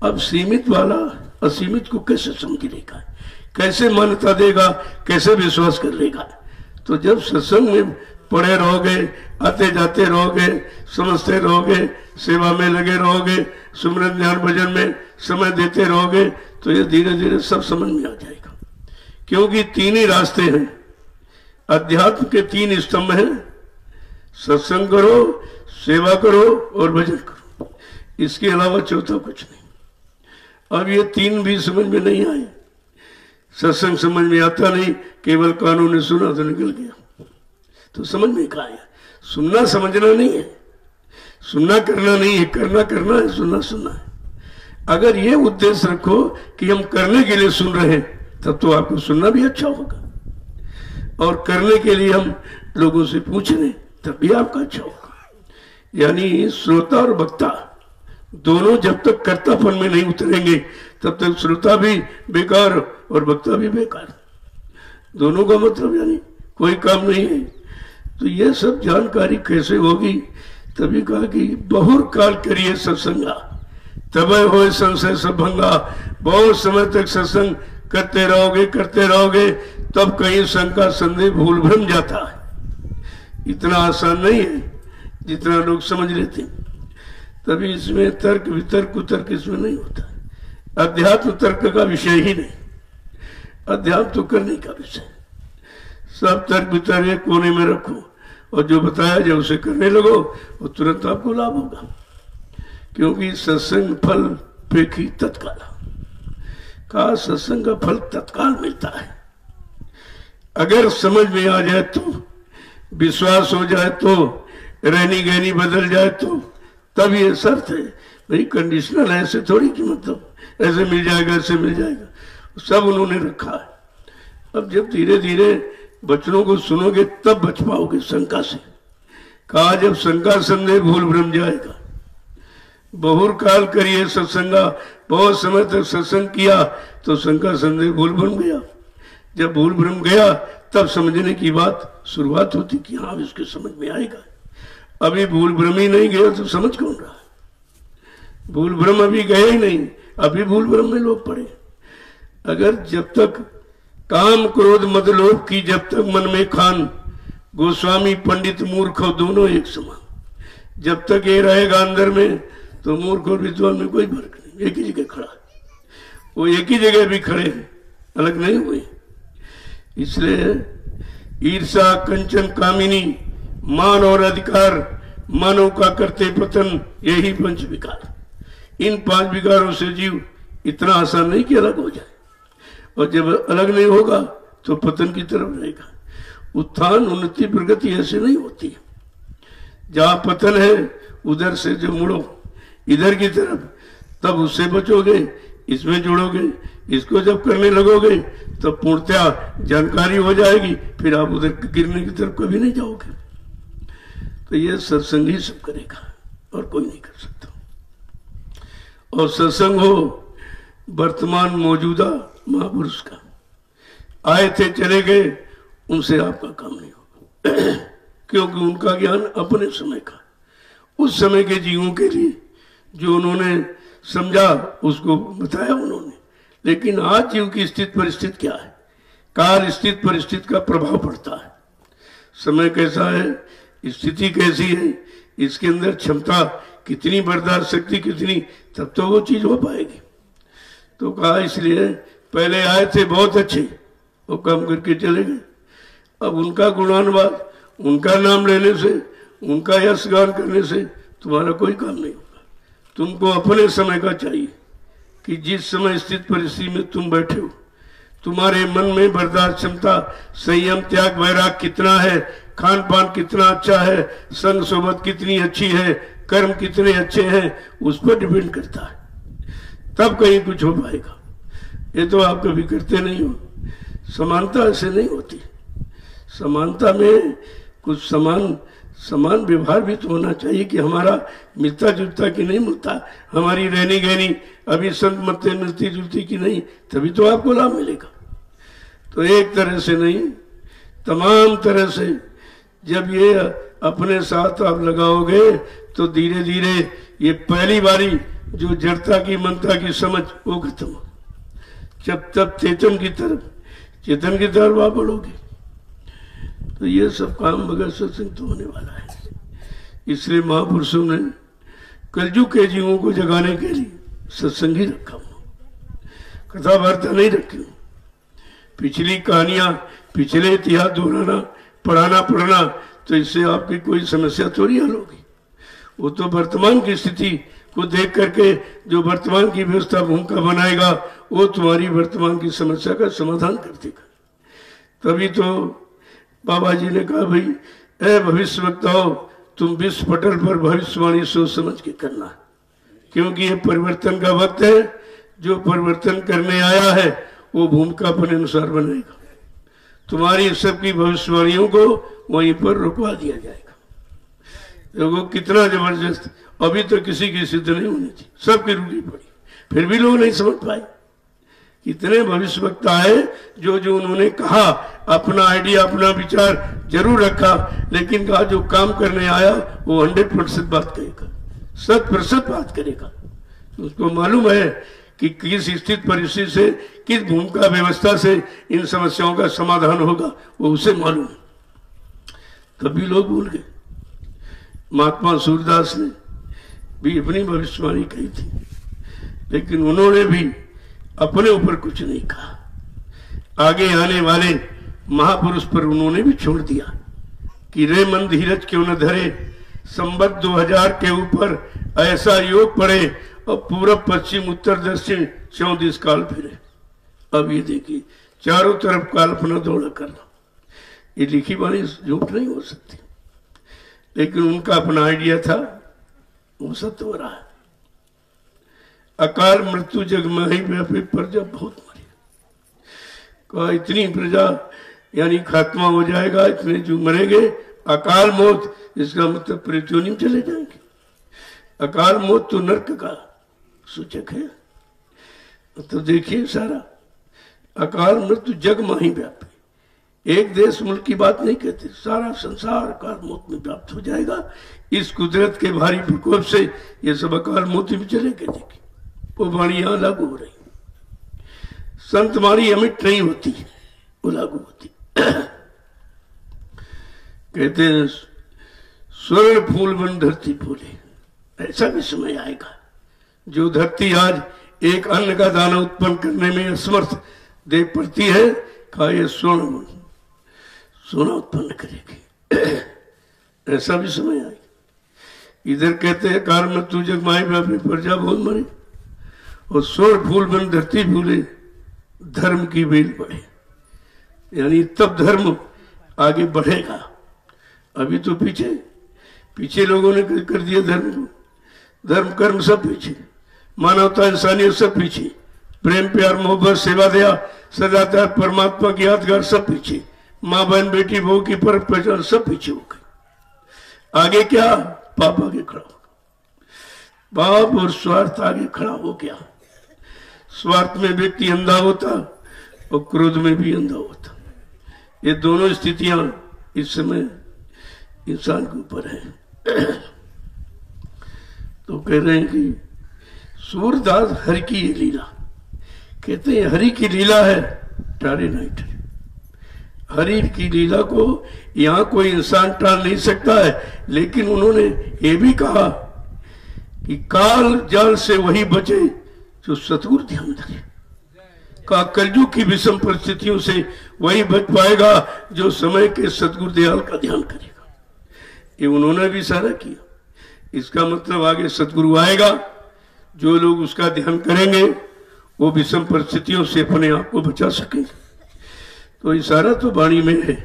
अब सीमित वाला असीमित को कैसे समझ लेगा, कैसे मान्यता देगा, कैसे विश्वास कर लेगा। तो जब सत्संग में पढ़े रहोगे, आते जाते रहोगे, समझते रहोगे, सेवा में लगे रहोगे, सुमरन ध्यान भजन में समय देते रहोगे, तो ये धीरे धीरे सब समझ में आ जाएगा। क्योंकि तीन ही रास्ते हैं, अध्यात्म के तीन स्तंभ हैं, सत्संग करो, सेवा करो और भजन करो, इसके अलावा चौथा कुछ नहीं। अब ये तीन भी समझ में नहीं आए, सत्संग समझ में आता नहीं, केवल कानों ने सुना तो निकल गया, तो समझ में कहा आया। सुनना समझना नहीं है, सुनना करना नहीं है, करना करना है, सुनना सुनना है। अगर ये उद्देश्य रखो कि हम करने के लिए सुन रहे हैं तब तो आपको सुनना भी अच्छा होगा, और करने के लिए हम लोगों से पूछ रहे तब भी आपका अच्छा होगा। यानी श्रोता और वक्ता दोनों जब तक कर्तापन में नहीं उतरेंगे तब तक श्रोता भी बेकार और वक्ता भी बेकार, दोनों का मतलब यानी कोई काम नहीं है। तो ये सब जानकारी कैसे होगी, तभी कहा कि बहुर काल करिए सत्संगा तब हो संशय सब भंगा। बहुत समय तक सत्संग करते रहोगे तब कहीं शंका संदेह भूल भ्रम जाता है। इतना आसान नहीं है जितना लोग समझ लेते हैं। तभी इसमें तर्क वितर्क कुतर्क इसमें नहीं होता है। अध्यात्म तर्क का विषय ही नहीं, अध्यात्म तो करने का विषय। सब तर्क वितर्क एक कोने में रखो और जो बताया जाए उसे करने लगो और तुरंत आपको लाभ होगा। क्योंकि सत्संग फल पेखी तत्काल का, सत्संग का फल तत्काल मिलता है। अगर समझ में आ जाए तो, विश्वास हो जाए तो, रहनी गहनी बदल जाए तो, तब ये शर्त है भाई। कंडीशनल है, ऐसे थोड़ी कि मतलब ऐसे मिल जाएगा ऐसे मिल जाएगा, सब उन्होंने रखा है। अब जब धीरे धीरे वचनों को सुनोगे तब बच पाओगे शंका से। कहा जब शंका संदेह भूल भ्रम जाएगा। बहुर काल करिए सत्संगा, बहुत समय तक सत्संग किया तो शंका संदेह भूल भ्रम गया। जब भूल भ्रम गया तब समझने की बात शुरुआत होती कि हाँ इसके समझ में आएगा। अभी भूल भ्रम ही नहीं गया तो समझ कौन रहा है? भूल भ्रम अभी गए ही नहीं, अभी भूल भ्रम में लोग पड़े। अगर जब तक काम क्रोध मद लोभ की जब तक मन में खान, गोस्वामी पंडित मूर्ख दोनों एक समान। जब तक ये रहेगा अंदर में तो मूर्ख और विद्वान में कोई फर्क नहीं, एक ही जगह खड़ा है। वो एक ही जगह भी खड़े हैं, अलग नहीं हुए। इसलिए ईर्षा कंचन कामिनी, मान और अधिकार, मानव का करते पतन, यही पंच विकार। इन 5 विकारों से जीव इतना आसान नहीं कि अलग हो जाए, और जब अलग नहीं होगा तो पतन की तरफ रहेगा। उत्थान उन्नति प्रगति ऐसे नहीं होती है। जहां पतन है उधर से जो मुड़ो इधर की तरफ, तब उससे बचोगे, इसमें जुड़ोगे। इसको जब करने लगोगे तो पूर्णतया जानकारी हो जाएगी, फिर आप उधर गिरने की तरफ कभी नहीं जाओगे। तो ये सत्संग ही सब करेगा और कोई नहीं कर सकता। और सत्संग हो वर्तमान मौजूदा महापुरुष का, आए थे चले गए, उनसे आपका काम नहीं होगा। क्योंकि उनका ज्ञान अपने समय का, उस समय के जीवों के लिए जो उन्होंने समझा उसको बताया उन्होंने। लेकिन आज जीव की स्थिति परिस्थिति क्या है, काल स्थिति परिस्थिति का प्रभाव पड़ता है। समय कैसा है, स्थिति कैसी है, इसके अंदर क्षमता कितनी, बर्दाश्त शक्ति कितनी, तब तो वो चीज हो पाएगी। तो कहा इसलिए पहले आए थे बहुत अच्छे, वो काम करके चले गए। अब उनका गुणानुवाद, उनका नाम लेने से, उनका यश गान करने से तुम्हारा कोई काम नहीं होगा। तुमको अपने समय का चाहिए कि जिस समय स्थित परिस्थिति में तुम बैठे हो, तुम्हारे मन में बर्दाश्त क्षमता, संयम, त्याग, वैराग कितना है, खान पान कितना अच्छा है, संग सोबत कितनी अच्छी है, कर्म कितने अच्छे हैं, उस पर डिपेंड करता है। तब कहीं कुछ हो पाएगा। ये तो आप कभी करते नहीं हो। समानता ऐसे नहीं होती। समानता में कुछ समान व्यवहार भी तो होना चाहिए कि हमारा मिलता जुलता कि नहीं मिलता, हमारी रहनी गहनी अभी संत मत मिलती जुलती कि नहीं, तभी तो आपको लाभ मिलेगा। तो एक तरह से नहीं, तमाम तरह से जब ये अपने साथ आप लगाओगे तो धीरे धीरे ये पहली बारी जो जड़ता की मनता की समझ वो खत्म हो। जब तब चेतन की तरफ आप बढ़ोगे। तो ये सब काम बगैर सत्संग तो होने वाला है। इसलिए महापुरुषों ने कलयुग के जीवों को जगाने के लिए सत्संग ही रखा, कथा वार्ता नहीं रखी। पिछली कहानियां, पिछले इतिहास दोहराना, पढ़ना, तो इससे आपकी कोई समस्या थोड़ी हल होगी। वो तो वर्तमान की स्थिति को देख करके जो वर्तमान की व्यवस्था भूमिका बनाएगा, वो तुम्हारी वर्तमान की समस्या का समाधान कर देगा। तभी तो बाबा जी ने कहा, भाई ए भविष्य वक्ताओ, तुम विश्व पटल पर भविष्यवाणी सोच समझ के करना, क्योंकि ये परिवर्तन का वक्त है। जो परिवर्तन करने आया है वो भूमिका अपने अनुसार बनाएगा। तुम्हारी सबकी भविष्यवाणियों को वहीं पर रुकवा दिया जाएगा। देखो कितना जबरदस्त, अभी तो किसी की सिद्ध नहीं होनी थी, सबकी रुकी पड़ी, फिर भी लोग नहीं समझ पाए। इतने भविष्य वक्ता है जो उन्होंने कहा, अपना आइडिया, अपना विचार जरूर रखा, लेकिन कहा जो काम करने आया वो 100% बात करेगा, 100% बात करेगा। उसको मालूम है कि किस स्थिति परिस्थिति से, किस भूमिका व्यवस्था से इन समस्याओं का समाधान होगा, वो उसे मालूम। तभी लोग भूल गए। महात्मा सूरदास ने भी अपनी भविष्यवाणी कही थी, लेकिन उन्होंने भी अपने ऊपर कुछ नहीं कहा। आगे आने वाले महापुरुष पर उन्होंने भी छोड़ दिया कि रे मन धीरज क्यों न धरे, संवत 2000 के ऊपर ऐसा योग पड़े और पूरब पश्चिम उत्तर दक्षिण 34 काल फिरे। अब ये देखिए, चारों तरफ कल्पना दौड़ा करना, ये लिखी वाणी झूठ नहीं हो सकती, लेकिन उनका अपना आइडिया था, वो सत्य हो रहा है। अकाल मृत्यु जग में ही व्यापी प्रजा बहुत मरी। कहा इतनी प्रजा यानी खात्मा हो जाएगा, इतने जो मरेंगे। अकाल मौत, इसका मतलब प्रेतयोनि में चले जाएंगे। अकाल मौत तो नरक का सूचक है। तो देखिए, सारा अकाल मृत्यु जग में ही व्यापी, एक देश मुल्क की बात नहीं कहते, सारा संसार अकाल मौत में व्याप्त हो जाएगा। इस कुदरत के भारी प्रकोप से ये सब अकाल मौत में चले गए। देखिए, वो वाणी यहां लागू हो रही। संत वाणी अमिट नहीं होती, वो लागू होती। कहते हैं स्वर्ण फूल बन धरती फूले। ऐसा भी समय आएगा जो धरती आज एक अन्न का दाना उत्पन्न करने में असमर्थ देख पड़ती है, का ये स्वर्ण बन सोना उत्पन्न करेगी। ऐसा भी समय आएगा। इधर कहते हैं कार में तू जग माए अपनी प्रजा बहुत मरे, और स्वर्ण फूल बन धरती फूले, धर्म की बेल बढ़े। यानी तब धर्म आगे बढ़ेगा। अभी तो पीछे लोगों ने कर दिया धर्म को। धर्म कर्म सब पीछे, मानवता इंसानियत सब पीछे, प्रेम प्यार मोहब्बत सेवा दया सदाचार परमात्मा की यादगार सब पीछे, माँ बहन बेटी बहू की परख पहचान सब पीछे हो गए। आगे क्या? पाप आगे खड़ा हो, पाप और स्वार्थ आगे खड़ा हो गया। स्वार्थ में व्यक्ति अंधा होता और क्रोध में भी अंधा होता। ये दोनों स्थितियां इस समय इंसान के ऊपर है। तो कह रहे हैं कि सूरदास हरि की ये लीला, कहते हैं हरि की लीला है, टारे नहीं टरे। हरि की लीला को यहां कोई इंसान टाल नहीं सकता है। लेकिन उन्होंने ये भी कहा कि काल जाल से वही बचे जो सतगुरु ध्यान धरे। का कलयुग की विषम परिस्थितियों से वही बच पाएगा जो समय के सतगुरु दयाल का ध्यान करेगा। ये उन्होंने भी सारा किया। इसका मतलब आगे सतगुरु आएगा, जो लोग उसका ध्यान करेंगे वो विषम परिस्थितियों से अपने आप को बचा सकेंगे। तो इशारा तो वाणी में है।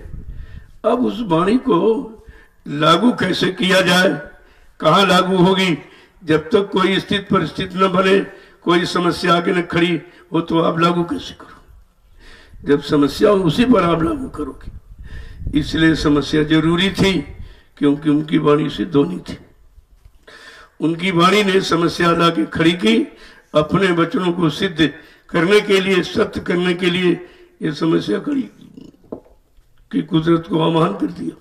अब उस वाणी को लागू कैसे किया जाए, कहाँ लागू होगी? जब तक कोई स्थिति परिस्थिति न बने, कोई समस्या आगे न खड़ी हो, तो आप लागू कैसे करो? जब समस्या हो उसी पर आप लागू करोगे। इसलिए समस्या जरूरी थी, क्योंकि उनकी वाणी सिद्ध होनी थी। उनकी वाणी ने समस्या लाके खड़ी की, अपने वचनों को सिद्ध करने के लिए, सत्य करने के लिए ये समस्या खड़ी कि कुदरत को आह्वान कर दिया।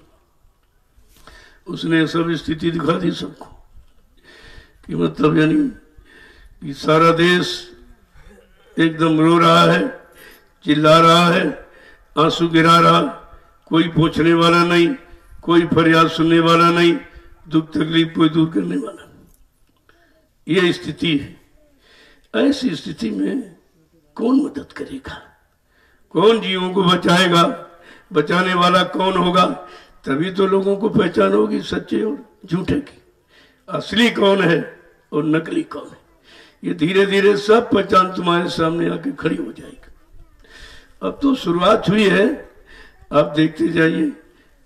उसने सब स्थिति दिखा दी सबको कि मतलब यानी कि सारा देश एकदम रो रहा है, चिल्ला रहा है, आंसू गिरा रहा, कोई पूछने वाला नहीं, कोई फरियाद सुनने वाला नहीं, दुख तकलीफ कोई दूर करने वाला नहीं। यह स्थिति है। ऐसी स्थिति में कौन मदद करेगा? कौन जीवों को बचाएगा? बचाने वाला कौन होगा? तभी तो लोगों को पहचान होगी सच्चे और झूठे की, असली कौन है और नकली कौन है। ये धीरे धीरे सब पहचान तुम्हारे सामने आके खड़ी हो जाएगी। अब तो शुरुआत हुई है, आप देखते जाइए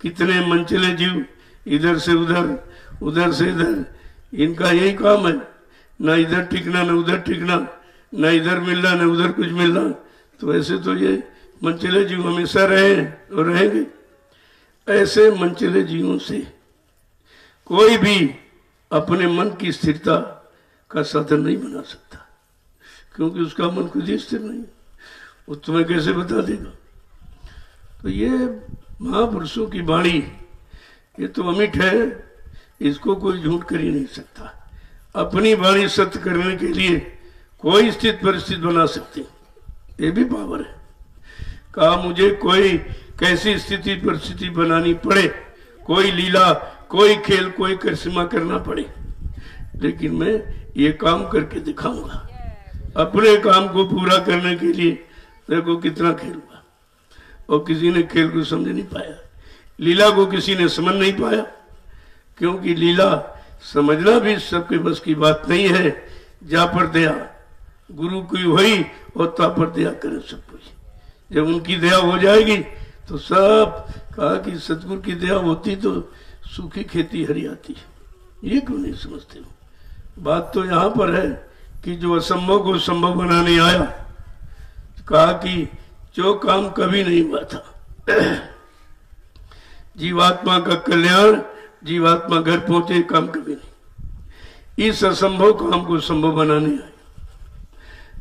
कितने मनचले जीव इधर से उधर, उधर से इधर, इनका यही काम है, ना इधर टिकना ना उधर टिकना, ना इधर मिलना ना उधर कुछ मिलना। तो ऐसे तो ये मनचले जीव हमेशा रहे और रहेंगे। ऐसे मनचले जीवों से कोई भी अपने मन की स्थिरता का साधन नहीं बना सकता, क्योंकि उसका मन खुद ही स्थिर नहीं, वो तुम्हें कैसे बता देगा? तो ये महापुरुषों की वाणी ये तो अमिट है, इसको कोई झूठ कर ही नहीं सकता। अपनी वाणी सत्य करने के लिए कोई स्थिति परिस्थिति बना सकते, ये भी पावर है। कहा मुझे कोई कैसी स्थिति परिस्थिति बनानी पड़े, कोई लीला, कोई खेल, कोई करिश्मा करना पड़े, लेकिन मैं ये काम करके दिखाऊंगा। अपने काम को पूरा करने के लिए देखो कितना खेल हुआ, और किसी ने खेल को समझ नहीं पाया, लीला को किसी ने समझ नहीं पाया, क्योंकि लीला समझना भी सबके बस की बात नहीं है। जा पर दया गुरु की हुई और ता पर दया करे सब कुछ। जब उनकी दया हो जाएगी तो सब, कहा कि सतगुरु की दया होती तो सूखी खेती हरियाती। ये क्यों नहीं समझते हो? बात तो यहाँ पर है कि जो असंभव को संभव बनाने आया, कहा कि जो काम कभी नहीं हुआ था, जीवात्मा का कल्याण, जीवात्मा घर पहुंचे, काम कभी नहीं। इस असंभव काम को संभव बनाने आए।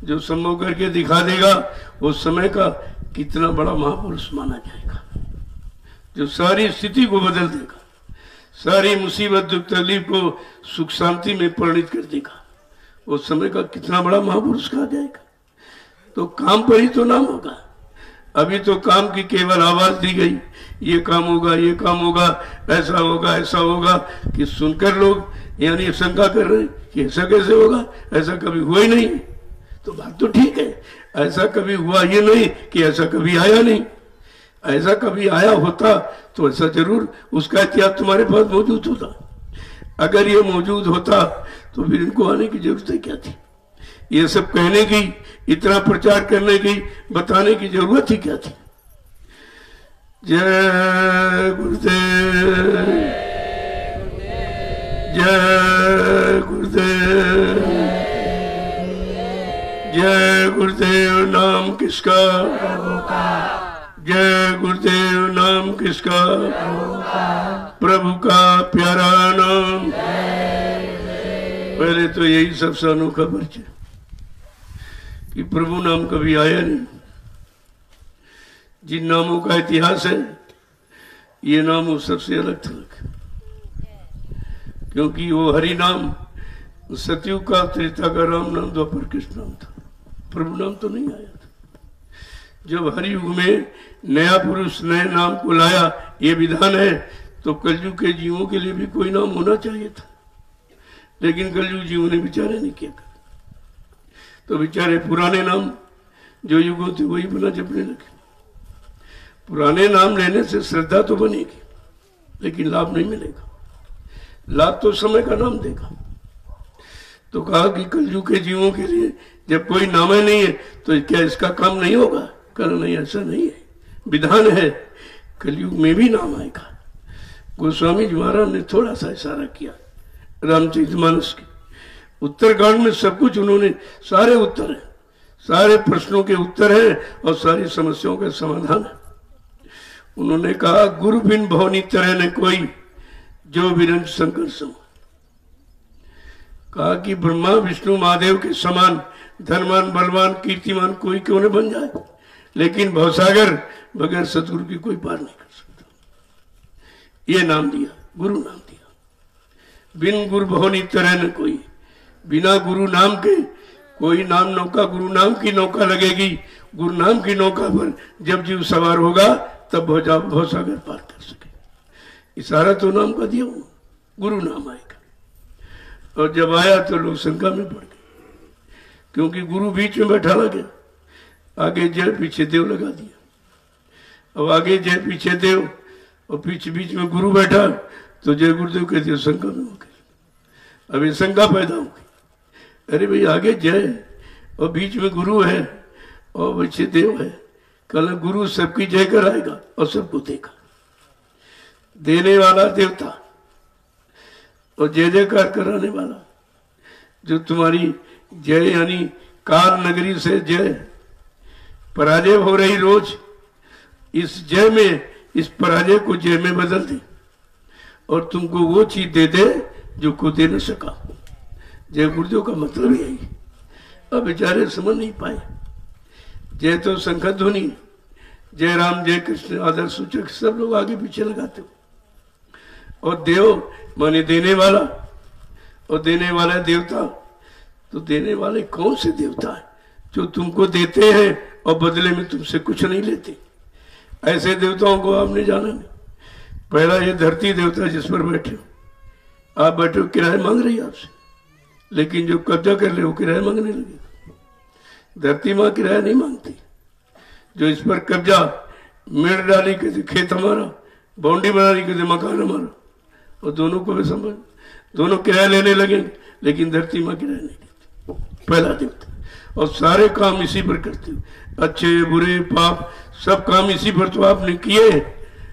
जो संभव करके दिखा देगा वो समय का कितना बड़ा महापुरुष माना जाएगा। जो सारी स्थिति को बदल देगा, सारी मुसीबत दुख तकलीफ को सुख शांति में परिणित कर देगा, वो समय का कितना बड़ा महापुरुष कहा जाएगा। तो काम पर ही तो नाम होगा। अभी तो काम की केवल आवाज दी गई, ये काम होगा, ये काम होगा, ऐसा होगा, ऐसा होगा, कि सुनकर लोग यानी शंका कर रहे हैं कि ऐसा कैसे होगा, ऐसा कभी हुआ ही नहीं। तो बात तो ठीक है, ऐसा कभी हुआ ये नहीं कि ऐसा कभी आया नहीं। ऐसा कभी आया होता तो ऐसा जरूर उसका इतिहास तुम्हारे पास मौजूद होता। अगर ये मौजूद होता तो फिर इनको आने की जरूरत क्या थी? ये सब कहने की, इतना प्रचार करने की, बताने की जरूरत ही क्या थी? जय गुरुदेव, जय गुरुदेव, जय गुरुदेव। नाम किसका? प्रभु का। जय गुरुदेव। नाम किसका? प्रभु का। प्रभु का प्यारा नाम। पहले तो यही सबसे अनोखा परिचय कि प्रभु नाम कभी आया नहीं। जिन नामों का इतिहास है, ये नाम वो सबसे अलग थलग, क्योंकि वो हरि नाम सतयुग का, त्रेता का राम नाम, द्वापर कृष्ण नाम था। प्रभु नाम तो नहीं आया था। जब हरि युग में नया पुरुष नए नाम को लाया, ये विधान है, तो कलयुग के जीवों के लिए भी कोई नाम होना चाहिए था, लेकिन कलयुग जीवों ने बेचारे नहीं किया। तो बेचारे पुराने नाम जो युगों थे वही बना जपने लगे। पुराने नाम लेने से श्रद्धा तो बनेगी, लेकिन लाभ नहीं मिलेगा। लाभ तो समय का नाम देगा। तो कहा कि कलयुग के जीवों के लिए जब कोई नाम ही नहीं है तो क्या इसका काम नहीं होगा? कहना नहीं, ऐसा नहीं है, विधान है, कलयुग में भी नाम आएगा। गोस्वामी जी महाराज ने थोड़ा सा इशारा किया रामचरितमानस के उत्तरकांड में। सब कुछ उन्होंने, सारे उत्तर है, सारे प्रश्नों के उत्तर है और सारी समस्याओं का समाधान है। उन्होंने कहा गुरु बिन भवनी तरह ने कोई, जो विरंज शंकर सम। कहा कि ब्रह्मा विष्णु महादेव के समान धनवान बलवान कीर्तिमान कोई क्यों न बन जाए, लेकिन भवसागर बगैर सतगुरु की कोई पार नहीं कर सकता। ये नाम दिया, गुरु नाम दिया। बिन गुरु भवनी तरह न कोई, बिना गुरु नाम के कोई नाम नौका, गुरु नाम की नौका लगेगी। गुरु नाम की नौका पर जब जीव सवार होगा तब भवसागर पार कर सके। इशारा तो नाम का दिया, गुरु नाम आएगा। और जब आया तो लोग शंका में पड़ गए, क्योंकि गुरु बीच में बैठा लगे, आगे जय पीछे देव लगा दिया। अब आगे जय पीछे देव और पीछे बीच में गुरु बैठा, तो जय गुरुदेव कहते शंका में हो गई। अभी शंका पैदा हो गई, अरे भाई आगे जय और बीच में गुरु है और पीछे देव है, कल गुरु सबकी जय कराएगा और सबको देगा। देने वाला देवता और जय जयकार कराने वाला, जो तुम्हारी जय यानी काल नगरी से जय पराजय हो रही रोज, इस जय में इस पराजय को जय में बदल दे और तुमको वो चीज दे दे जो को दे न सका। जय गुरुदेव का मतलब यही। अब बेचारे समझ नहीं पाए। जय तो शंख ध्वनि, जय राम जय कृष्ण आदर सूचक सब लोग आगे पीछे लगाते हो, और देव माने देने वाला, और देने वाला देवता, तो देने वाले कौन से देवता है जो तुमको देते हैं और बदले में तुमसे कुछ नहीं लेते? ऐसे देवताओं को आपने जाना नहीं। पहला ये धरती देवता जिस पर बैठे हो, आप बैठे हो, किराया मांग रही है आपसे, लेकिन जो कब्जा कर ले वो किराया मांगने लगे। धरती माँ किराया नहीं मांगती। जो इस पर कब्जा, मेड़ डाली कहते खेत हमारा, बाउंड्री बना ली कहते मकान हमारा, और दोनों को भी समझ, दोनों किराया लेने लगेंगे, लेकिन धरती माँ किराया नहीं देती। पहला देवता, और सारे काम इसी पर करते हो, अच्छे बुरे पाप सब काम इसी पर तो आपने किए,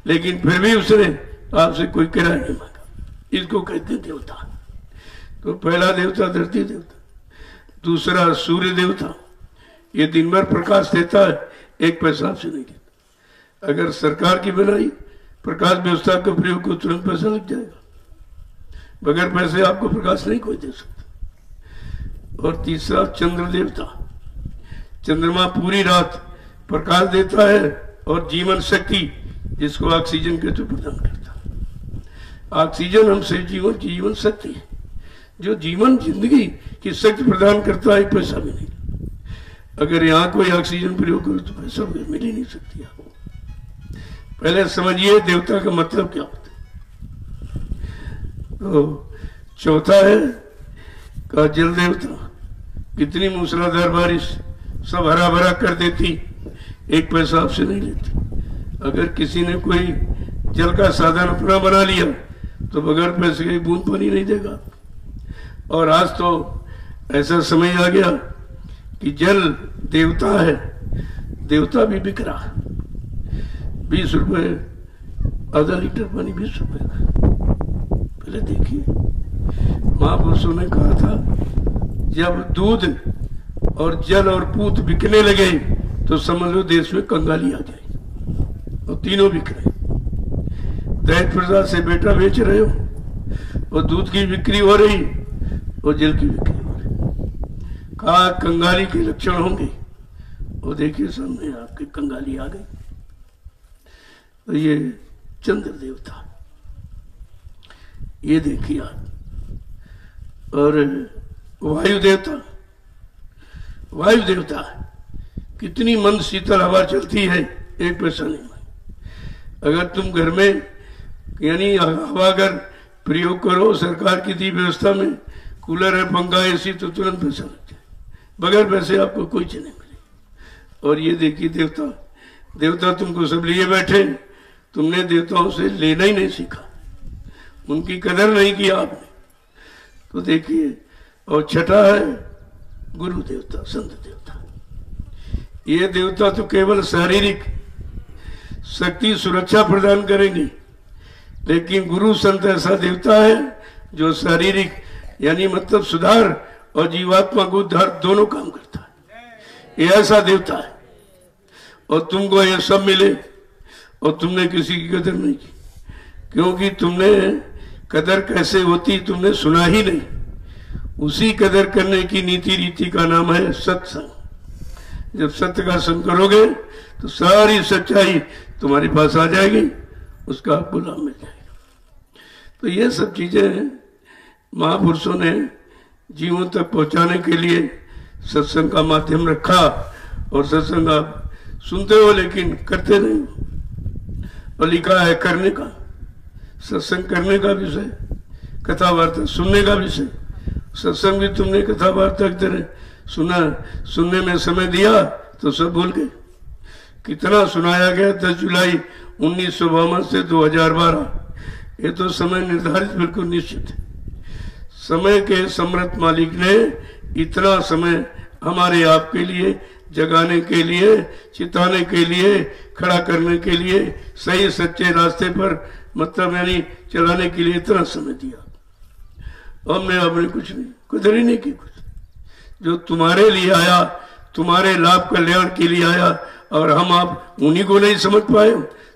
लेकिन फिर भी उसने आपसे कोई किराया नहीं मांगा। इसको कहते हैं देवता। तो पहला देवता धरती देवता। दूसरा सूर्य देवता, ये दिन भर प्रकाश देता है, एक पैसा आपसे नहीं देता। अगर सरकार की बनाई प्रकाश व्यवस्था का प्रयोग को तुरंत पैसा लग जाएगा, बगैर पैसे आपको प्रकाश नहीं कोई दे सकता। और तीसरा चंद्र देवता, चंद्रमा पूरी रात प्रकाश देता है और जीवन शक्ति, जिसको ऑक्सीजन के तो प्रदान करता है। ऑक्सीजन हमसे जीवन शक्ति है, जो जीवन जिंदगी की शक्ति प्रदान करता है, पैसा भी नहीं। अगर यहाँ कोई ऑक्सीजन प्रयोग करो तो पैसा मिल ही नहीं सकती। आप पहले समझिए देवता का मतलब क्या होता है। तो चौथा है का जल देवता, कितनी मूसलाधार बारिश सब हरा भरा कर देती, एक पैसा आपसे नहीं लेती। अगर किसी ने कोई जल का साधन अपना बना लिया तो बगैर पैसे के बूंद पानी नहीं देगा। और आज तो ऐसा समय आ गया कि जल देवता है, देवता भी बिक रहा। 20 रुपए आधा लीटर पानी, 20 रुपए का। पहले देखिए, महापुरुषों ने कहा था जब दूध और जल और पूत बिकने लगे तो समझ लो देश में कंगाली आ जाए, और तीनों बिक रहे। दहेज प्रसाद से बेटा बेच रहे हो, और दूध की बिक्री हो रही और जल की बिक्री हो रही। कहा कंगाली के लक्षण होंगे, और देखिए सामने आपके कंगाली आ गई। तो ये चंद्र देवता, ये देखिए आप। और वायु देवता, वायु देवता कितनी मंद शीतल हवा चलती है, एक पैसा नहीं मांगे। अगर तुम घर में यानी हवा अगर प्रयोग करो सरकार की दी व्यवस्था में, कूलर है, पंखा, एसी, तो तुरंत पैसा लग जाए, बगैर पैसे आपको कोई चीज नहीं मिले। और ये देखिए देवता, देवता तुमको सब लिए बैठे, तुमने देवताओं से लेना ही नहीं सीखा, उनकी कदर नहीं की आपने। तो देखिए, और छठा है गुरु देवता, संत देवता। ये देवता तो केवल शारीरिक शक्ति सुरक्षा प्रदान करेंगे, लेकिन गुरु संत ऐसा देवता है जो शारीरिक यानी मतलब सुधार और जीवात्मा को उद्धार दोनों काम करता है। ये ऐसा देवता है। और तुमको ये सब मिले और तुमने किसी की कदर नहीं की, क्योंकि तुमने कदर कैसे होती तुमने सुना ही नहीं। उसी कदर करने की नीति रीति का नाम है सत्संग। जब सत्य का संग करोगे तो सारी सच्चाई तुम्हारे पास आ जाएगी, उसका आपको लाभ मिल जाएगा। तो ये सब चीजें महापुरुषों ने जीवों तक पहुंचाने के लिए सत्संग का माध्यम रखा। और सत्संग आप सुनते हो लेकिन करते नहीं हो। और लिखा है करने का, सत्संग करने का विषय, कथा वार्ता सुनने का विषय। सत्संग भी तुमने कथा वार्ता की तरह सुना, सुनने में समय दिया तो सब भूल गए। कितना सुनाया गया 10 जुलाई 1952 से 2012, ये तो समय निर्धारित बिल्कुल निश्चित है। समय के समर्थ मालिक ने इतना समय हमारे आपके लिए जगाने के लिए, चिताने के लिए, खड़ा करने के लिए, सही सच्चे रास्ते पर मतलब यानी चलाने के लिए इतना समय दिया। हमने आपने कुछ नहीं, कदर ही नहीं की। कुछ जो तुम्हारे लिए आया, तुम्हारे लाभ कल्याण के लिए आया, और हम आप उन्हीं को नहीं समझ पाए,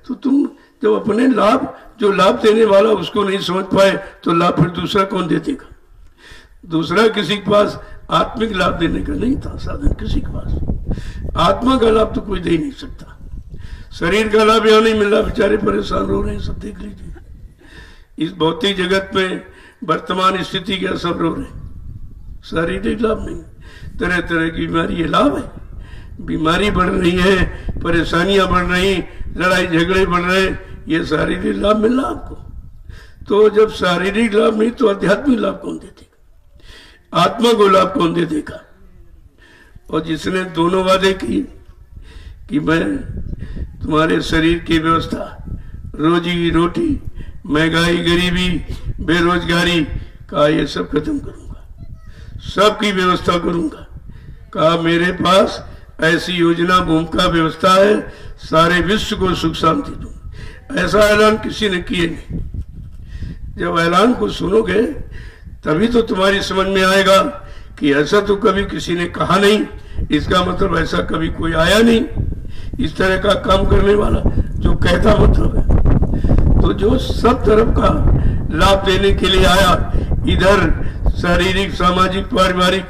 तो तुम जब अपने लाभ, जो लाभ देने वाला उसको नहीं समझ पाए तो लाभ फिर दूसरा कौन दे देगा? दूसरा किसी के पास आत्मिक लाभ देने का नहीं था साधन, किसी के पास आत्मा का लाभ तो कोई दे ही नहीं सकता। शरीर का लाभ यहाँ नहीं मिल रहा, बेचारे परेशान हो रहे हैं, सब देख लीजिए। इस भौतिक जगत में वर्तमान स्थिति क्या सब रो रहे हैं। शारीरिक लाभ नहीं, तरह तरह की बीमारी ये लाभ है। बीमारी बढ़ रही है, परेशानियां बढ़ रही, लड़ाई झगड़े बढ़ रहे, ये शारीरिक लाभ मिल रहा आपको। तो जब शारीरिक लाभ नहीं तो आध्यात्मिक लाभ कौन दे देगा, आत्मा को लाभ कौन दे देगा। और जिसने दोनों वादे किए कि मैं तुम्हारे शरीर की व्यवस्था, रोजी रोटी, महंगाई, गरीबी, बेरोजगारी का ये सब खत्म करूंगा, सबकी व्यवस्था करूंगा। कहा मेरे पास ऐसी योजना, भूमिका, व्यवस्था है, सारे विश्व को सुख शांति दूं। ऐसा ऐलान किसी ने किए नहीं। जब ऐलान को सुनोगे तभी तो तुम्हारी समझ में आएगा कि ऐसा तो कभी किसी ने कहा नहीं, इसका मतलब ऐसा कभी कोई आया नहीं इस तरह का काम करने वाला जो कहता मतलब है। तो जो सब तरफ का लाभ देने के लिए आया, इधर शारीरिक, सामाजिक, पारिवारिक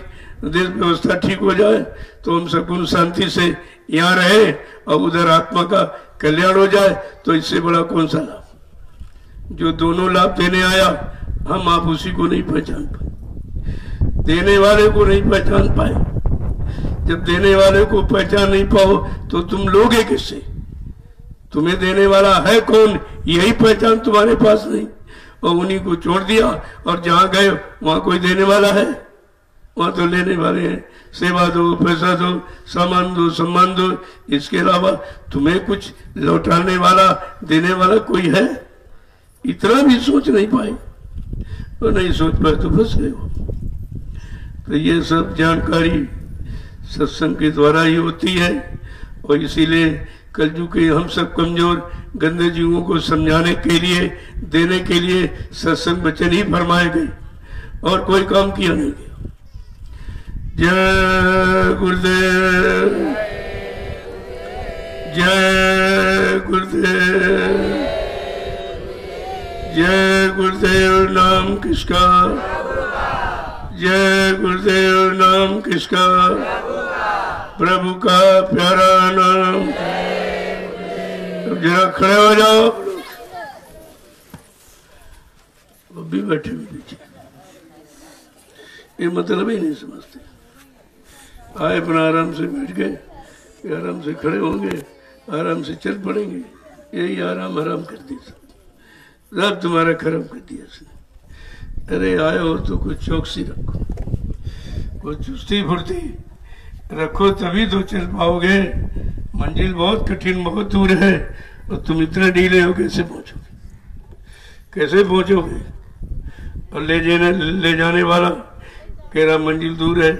देश व्यवस्था ठीक हो जाए तो हम सकुन शांति से यहाँ रहे, और उधर आत्मा का कल्याण हो जाए, तो इससे बड़ा कौन सा लाभ। जो दोनों लाभ देने आया, हम आप उसी को नहीं पहचान पाए, देने वाले को नहीं पहचान पाए। जब देने वाले को पहचान नहीं पाओ तो तुम लोगे किससे। तुम्हें देने वाला है कौन, यही पहचान तुम्हारे पास नहीं, और उन्हीं को छोड़ दिया। और जहां गए वहां कोई देने वाला है, वहां तो लेने वाले हैं। सेवा दो, पैसा दो, सामान दो, सम्मान दो, इसके अलावा तुम्हें कुछ लौटाने वाला, देने वाला कोई है। इतना भी सोच नहीं पाए, और नहीं सोच पाए तो फंस गए हो। तो ये सब जानकारी सत्संग के द्वारा ही होती है, और इसीलिए कलयुग के हम सब कमजोर गंदे जीवों को समझाने के लिए, देने के लिए सत्संग वचन ही फरमाए गए, और कोई काम किया नहीं गया। जय गुरुदेव, जय गुरुदेव, जय गुरुदेव। नाम किसका, जय गुरुदेव। नाम किसका, प्रभु का प्यारा नाम। अब जरा खड़े हो जाओ, अब भी बैठे हुए पीछे, ये मतलब ही नहीं समझते। आए अपना आराम से बैठ गए, आराम से खड़े होंगे, आराम से चल पड़ेंगे, यही आराम आराम कर दिया सब तुम्हारा खराब कर दिया इसने। अरे आए हो तो कुछ चौकसी रखो, कुछ चुस्ती फुर्ती रखो, तभी तो चल पाओगे। मंजिल बहुत कठिन, बहुत दूर है, और तुम इतने ढीले हो, कैसे पहुंचोगे, कैसे पहुंचोगे। और ले जाने वाला कह रहा मंजिल दूर है,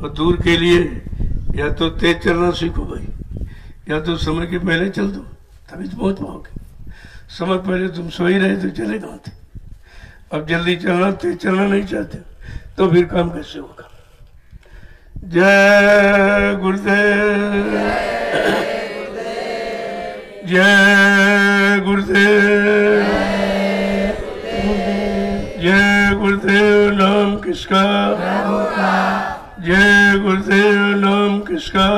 और दूर के लिए या तो तेज चलना सीखो भाई, या तो समय के पहले चल दो, तभी तो पहुंच पाओगे। समय पहले तुम सो ही रहे तो चले कहाँ थे। अब जल्दी चलना, तेज चलना नहीं चाहते तो फिर काम कैसे होगा। जय गुरुदेव, जय गुरुदेव, जय गुरुदेव। नाम किसका, जय गुरुदेव। नाम किसका,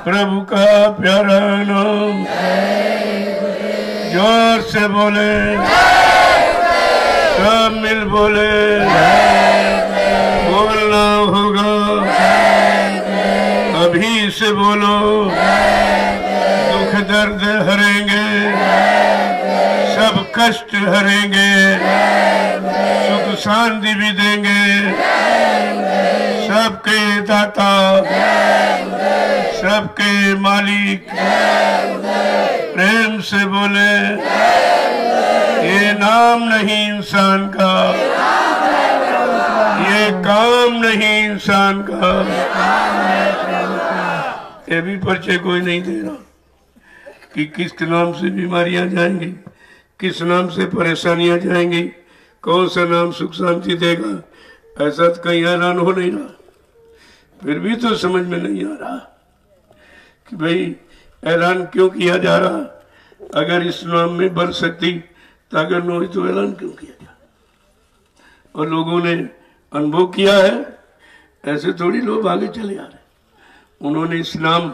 प्रभु का प्यारा नाम। जोर से बोले, सब मिल बोले, बोलना होगा, अभी से बोलो। दुख दर्द हरेंगे, सब कष्ट हरेंगे, सुख शांति भी देंगे, सबके दाता, सबके मालिक। प्रेम से बोले, ये नाम नहीं इंसान का, ये काम नहीं इंसान का। ये भी परिचय कोई नहीं दे रहा कि किस नाम से बीमारियां जाएंगी, किस नाम से परेशानियां जाएंगी, कौन सा नाम सुख शांति देगा। ऐसा तो कहीं ऐलान हो नहीं रहा, फिर भी तो समझ में नहीं आ रहा कि भाई ऐलान क्यों किया जा रहा। अगर इस नाम में बल शक्ति ताकत न हुई तो ऐलान क्यों किया जा। और लोगों ने अनुभव किया है, ऐसे थोड़ी लोग आगे चले आ रहे। उन्होंने इस नाम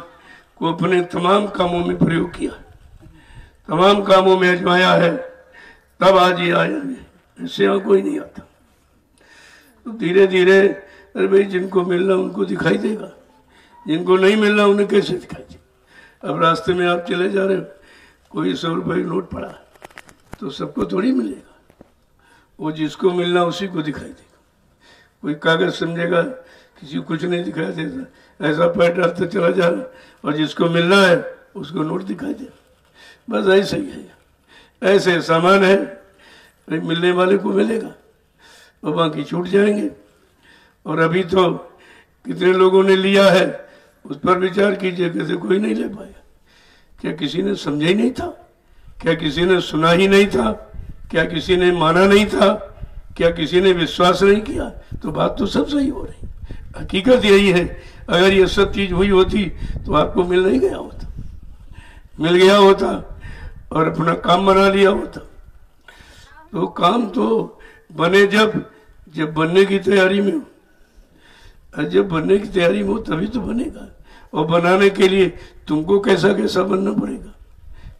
को अपने तमाम कामों में प्रयोग किया, तमाम कामों में आजमाया है, तब आज ये आया है। इससे यहाँ कोई नहीं आता। तो धीरे धीरे अरे भाई जिनको मिलना उनको दिखाई देगा, जिनको नहीं मिलना उन्हें कैसे दिखाई देगा। अब रास्ते में आप चले जा रहे हो, कोई 100 रुपये नोट पड़ा तो सबको थोड़ी मिलेगा, वो जिसको मिलना उसी को दिखाई देगा। कोई कागज समझेगा, किसी को कुछ नहीं दिखाई देता, ऐसा पैर डालते चला जा रहा, और जिसको मिलना है उसको नोट दिखाई दे। बस ऐसे ही है, ऐसे सामान है, भाई मिलने वाले को मिलेगा और बाकी छूट जाएंगे। और अभी तो कितने लोगों ने लिया है उस पर विचार कीजिए, कैसे कोई नहीं ले पाया। क्या किसी ने समझा ही नहीं था? क्या किसी ने सुना ही नहीं था? क्या किसी ने माना नहीं था? क्या किसी ने विश्वास नहीं किया? तो बात तो सब सही हो रही। हकीकत यही है, अगर ये सब चीज हुई होती तो आपको मिल नहीं गया होता, मिल गया होता और अपना काम बना लिया होता। तो काम तो बने जब बनने की तैयारी में हो, जब बनने की तैयारी में हो तभी तो बनेगा। और बनाने के लिए तुमको कैसा कैसा बनना पड़ेगा,